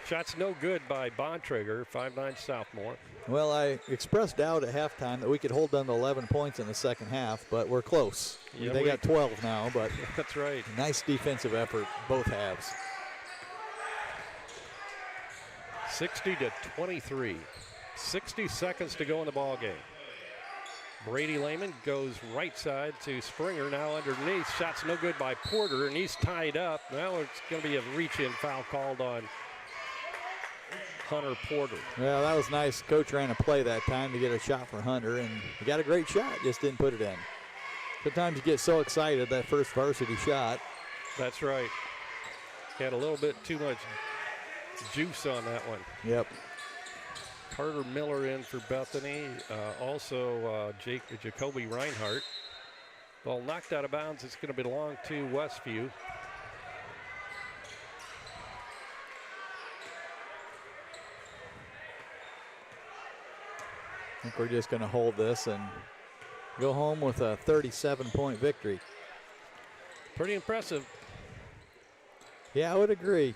Speaker 1: Shot's no good by Bontrager, 5'9" sophomore.
Speaker 5: Well, I expressed doubt at halftime that we could hold them to 11 points in the second half, but we're close.
Speaker 1: Yeah,
Speaker 5: they got 12 now, but
Speaker 1: that's right.
Speaker 5: Nice defensive effort, both halves.
Speaker 1: 60-23. 60 seconds to go in the ball game. Brady Lehman goes right side to Springer, now underneath. Shot's no good by Porter, and he's tied up. Now it's going to be a reach-in foul called on Hunter Porter.
Speaker 5: Well, that was nice. Coach ran a play that time to get a shot for Hunter, and he got a great shot, just didn't put it in. Sometimes you get so excited that first varsity shot.
Speaker 1: That's right. Had a little bit too much juice on that one.
Speaker 5: Yep.
Speaker 1: Carter Miller in for Bethany. Also Jacoby Reinhardt. Ball knocked out of bounds. It's going to belong to Westview.
Speaker 5: I think we're just going to hold this and go home with a 37-point victory.
Speaker 1: Pretty impressive.
Speaker 5: Yeah, I would agree.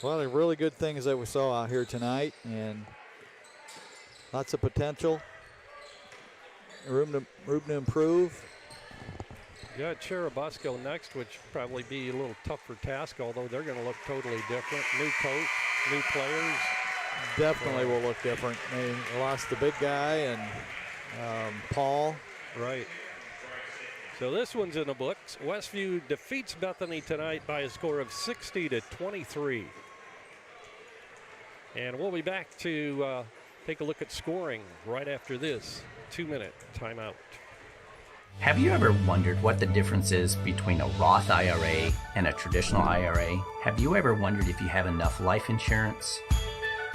Speaker 5: A lot of really good things that we saw out here tonight, and lots of potential. Room to improve.
Speaker 1: You got Cherubusco next, which probably be a little tougher task, although they're going to look totally different. New coach, new players.
Speaker 5: Definitely will look different. They lost the big guy and Paul.
Speaker 1: Right. So this one's in the books. Westview defeats Bethany tonight by a score of 60-23. And we'll be back to take a look at scoring right after this 2-minute timeout.
Speaker 10: Have you ever wondered what the difference is between a Roth IRA and a traditional IRA? Have you ever wondered if you have enough life insurance?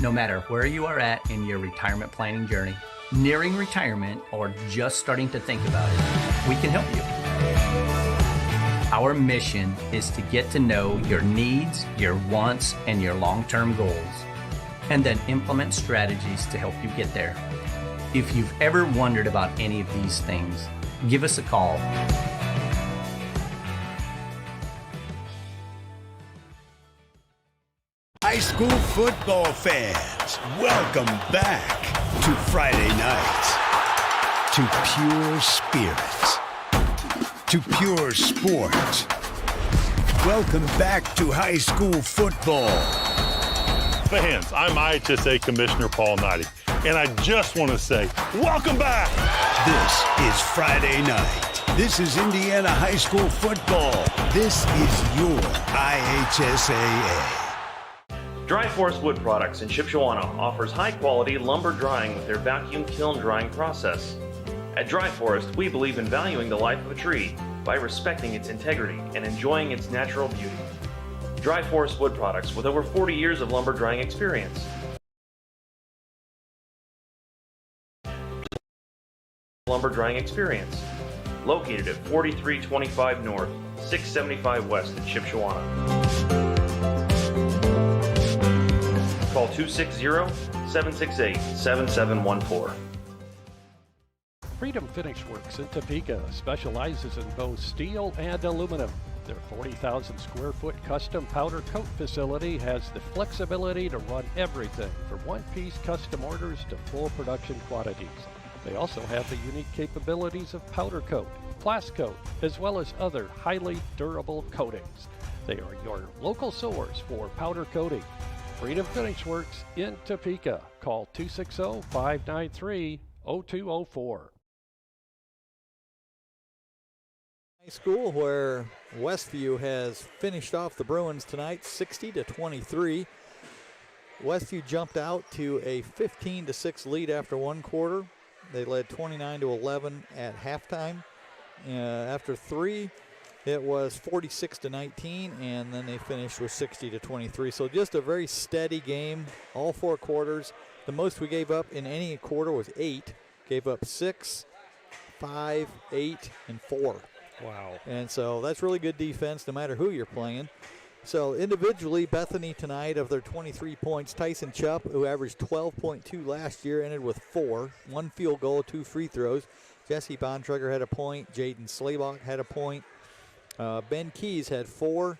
Speaker 10: No matter where you are at in your retirement planning journey, nearing retirement, or just starting to think about it, we can help you. Our mission is to get to know your needs, your wants, and your long-term goals, and then implement strategies to help you get there. If you've ever wondered about any of these things, give us a call.
Speaker 6: High school football fans, welcome back to Friday nights, to pure spirits, to pure sports. Welcome back to high school football.
Speaker 7: Fans, I'm IHSA Commissioner Paul Knighty, And I just want to say, welcome back.
Speaker 6: This is Friday night. This is Indiana High School football. This is your IHSAA.
Speaker 8: Dry Forest Wood Products in Shipshewana offers high-quality lumber drying with their vacuum kiln drying process. At Dry Forest, we believe in valuing the life of a tree by respecting its integrity and enjoying its natural beauty. Dry Forest Wood Products with over 40 years of lumber drying experience. Lumber drying experience. Located at 4325 North, 675 West in Shipshewana. Call 260-768-7714.
Speaker 1: Freedom Finish Works in Topeka specializes in both steel and aluminum. Their 40,000 square foot custom powder coat facility has the flexibility to run everything from one-piece custom orders to full production quantities. They also have the unique capabilities of powder coat, blast coat, as well as other highly durable coatings. They are your local source for powder coating. Freedom Finish Works in Topeka. Call 260-593-0204.
Speaker 5: High school where Westview has finished off the Bruins tonight 60-23. Westview jumped out to a 15-6 lead after one quarter. They led 29-11 at halftime. After three, it was 46-19, and then they finished with 60-23. So just a very steady game, all four quarters. The most we gave up in any quarter was 8. Gave up 6, 5, 8, and 4.
Speaker 1: Wow.
Speaker 5: And so that's really good defense no matter who you're playing. So individually, Bethany tonight, of their 23 points, Tyson Chupp, who averaged 12.2 last year, ended with 4. 1 field goal, 2 free throws. Jesse Bontrager had a point. Jaden Slaybach had a point. Ben Keys had 4.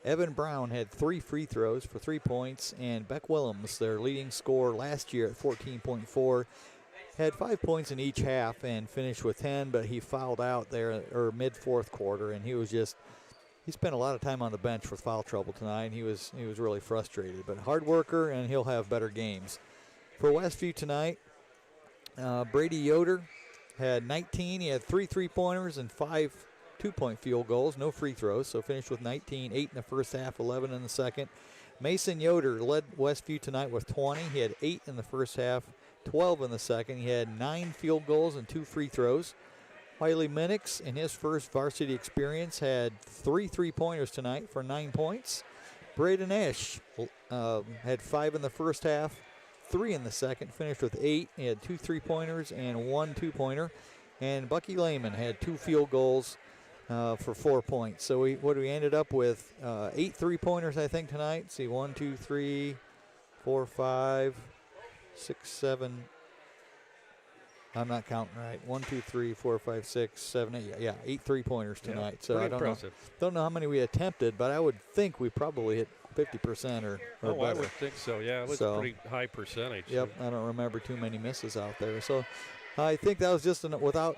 Speaker 5: Evan Brown had 3 free throws for 3 points. And Beck Willems, their leading scorer last year at 14.4, had 5 points in each half and finished with 10, but he fouled out there or mid-fourth quarter, and he spent a lot of time on the bench with foul trouble tonight, and he was really frustrated. But hard worker, and he'll have better games. For Westview tonight, Brady Yoder had 19. He had 3 3-pointers and 5 2-point field goals, no free throws, so finished with 19, 8 in the first half, 11 in the second. Mason Yoder led Westview tonight with 20. He had 8 in the first half, 12 in the second. He had 9 field goals and 2 free throws. Wiley Minix, in his first varsity experience, had 3 3-pointers tonight for 9 points. Braden Ash had 5 in the first half, 3 in the second, finished with 8. He had 2 3-pointers and 1 2-pointer. And Bucky Lehman had 2 field goals for 4 points. So we ended up with 8 3-pointers, I think, tonight. See, 1, 2, 3, 4, 5, 6, 7. I'm not counting right. 1, 2, 3, 4, 5, 6, 7, 8. Yeah, 8 3-pointers tonight.
Speaker 1: Yeah,
Speaker 5: so I don't know how many we attempted, but I would think we probably hit 50% or better.
Speaker 1: I would think so. Yeah, it was a pretty high percentage.
Speaker 5: Yep, I don't remember too many misses out there. So I think that was just without,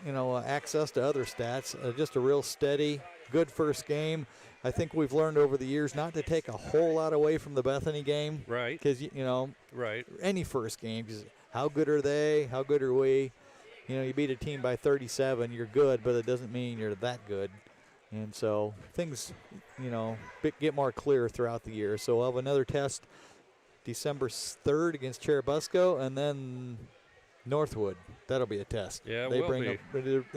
Speaker 5: access to other stats, just a real steady, good first game. I think we've learned over the years not to take a whole lot away from the Bethany game.
Speaker 1: Right.
Speaker 5: Because,
Speaker 1: right.
Speaker 5: Any first game, how good are they? How good are we? You beat a team by 37, you're good, but it doesn't mean you're that good. And so things, get more clear throughout the year. So we'll have another test December 3rd against Cherubusco, and then Northwood. That'll be a test.
Speaker 1: Yeah,
Speaker 5: they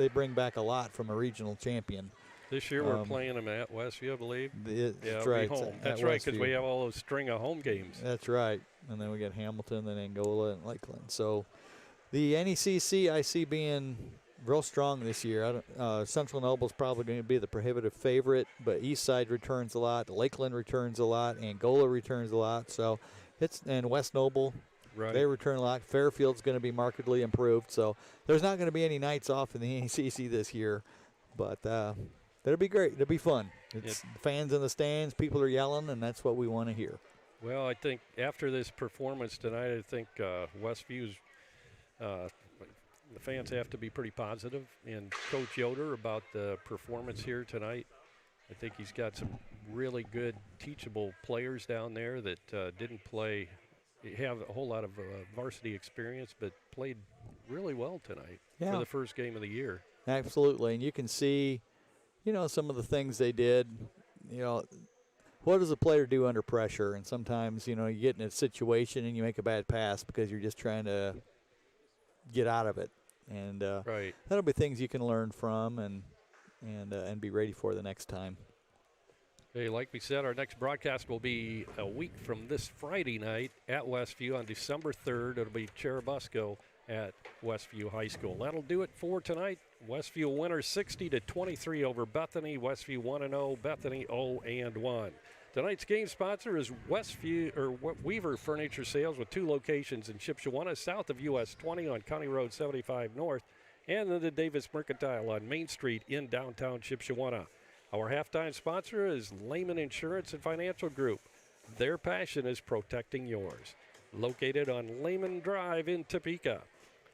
Speaker 5: bring back a lot from a regional champion.
Speaker 1: This year we're playing them at Westview, I believe.
Speaker 5: That's right.
Speaker 1: Home. That's right, because we have all those string of home games.
Speaker 5: That's right. And then we got Hamilton, then Angola, and Lakeland. So the NECC I see being real strong this year. Central Noble's probably going to be the prohibitive favorite, but Eastside returns a lot, Lakeland returns a lot, Angola returns a lot. So and West Noble,
Speaker 1: right.
Speaker 5: They return a lot. Fairfield's going to be markedly improved. So there's not going to be any nights off in the NECC this year, but that'll be great. It'll be fun. It's fans in the stands, people are yelling, and that's what we want to hear.
Speaker 1: Well, I think after this performance tonight, I think Westview's the fans have to be pretty positive in Coach Yoder about the performance here tonight. I think he's got some really good teachable players down there that didn't play have a whole lot of varsity experience, but played really well tonight
Speaker 5: Yeah.
Speaker 1: for the first game of the year.
Speaker 5: Absolutely, and you can see, some of the things they did. What does a player do under pressure? And sometimes, you get in a situation and you make a bad pass because you're just trying to get out of it. And
Speaker 1: right.
Speaker 5: That'll be things you can learn from and be ready for the next time.
Speaker 1: Hey, like we said, our next broadcast will be a week from this Friday night at Westview on December 3rd. It'll be Cherubusco at Westview High School. That'll do it for tonight. Westview winners 60-23 over Bethany. Westview 1-0, Bethany 0-1. Tonight's game sponsor is Weaver Furniture Sales with 2 locations in Shipshewana, south of US 20 on County Road 75 North, and then the Davis Mercantile on Main Street in downtown Shipshewana. Our halftime sponsor is Lehman Insurance and Financial Group. Their passion is protecting yours. Located on Lehman Drive in Topeka.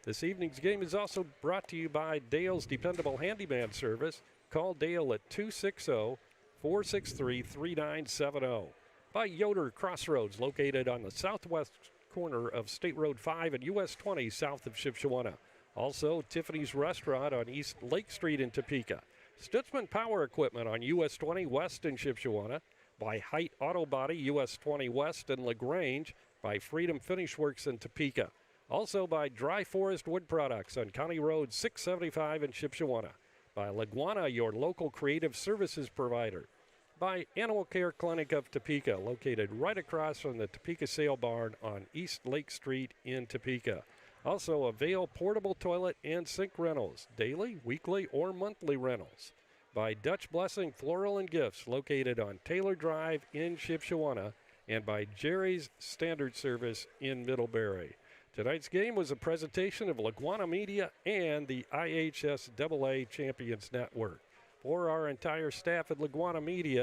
Speaker 1: This evening's game is also brought to you by Dale's Dependable Handyman Service. Call Dale at 260-463-3970. By Yoder Crossroads, located on the southwest corner of State Road 5 and US 20 south of Shipshewana. Also, Tiffany's Restaurant on East Lake Street in Topeka. Stutzman Power Equipment on US 20 West in Shipshewana. By Height Auto Body, US 20 West in LaGrange. By Freedom Finish Works in Topeka. Also by Dry Forest Wood Products on County Road 675 in Shipshewana. By LaGwana, your local creative services provider. By Animal Care Clinic of Topeka, located right across from the Topeka Sale Barn on East Lake Street in Topeka. Also, Avail Portable Toilet and Sink Rentals, daily, weekly, or monthly rentals. By Dutch Blessing Floral and Gifts, located on Taylor Drive in Shipshewana. And by Jerry's Standard Service in Middlebury. Tonight's game was a presentation of LaGwana Media and the IHSAA Champions Network. For our entire staff at LaGwana Media,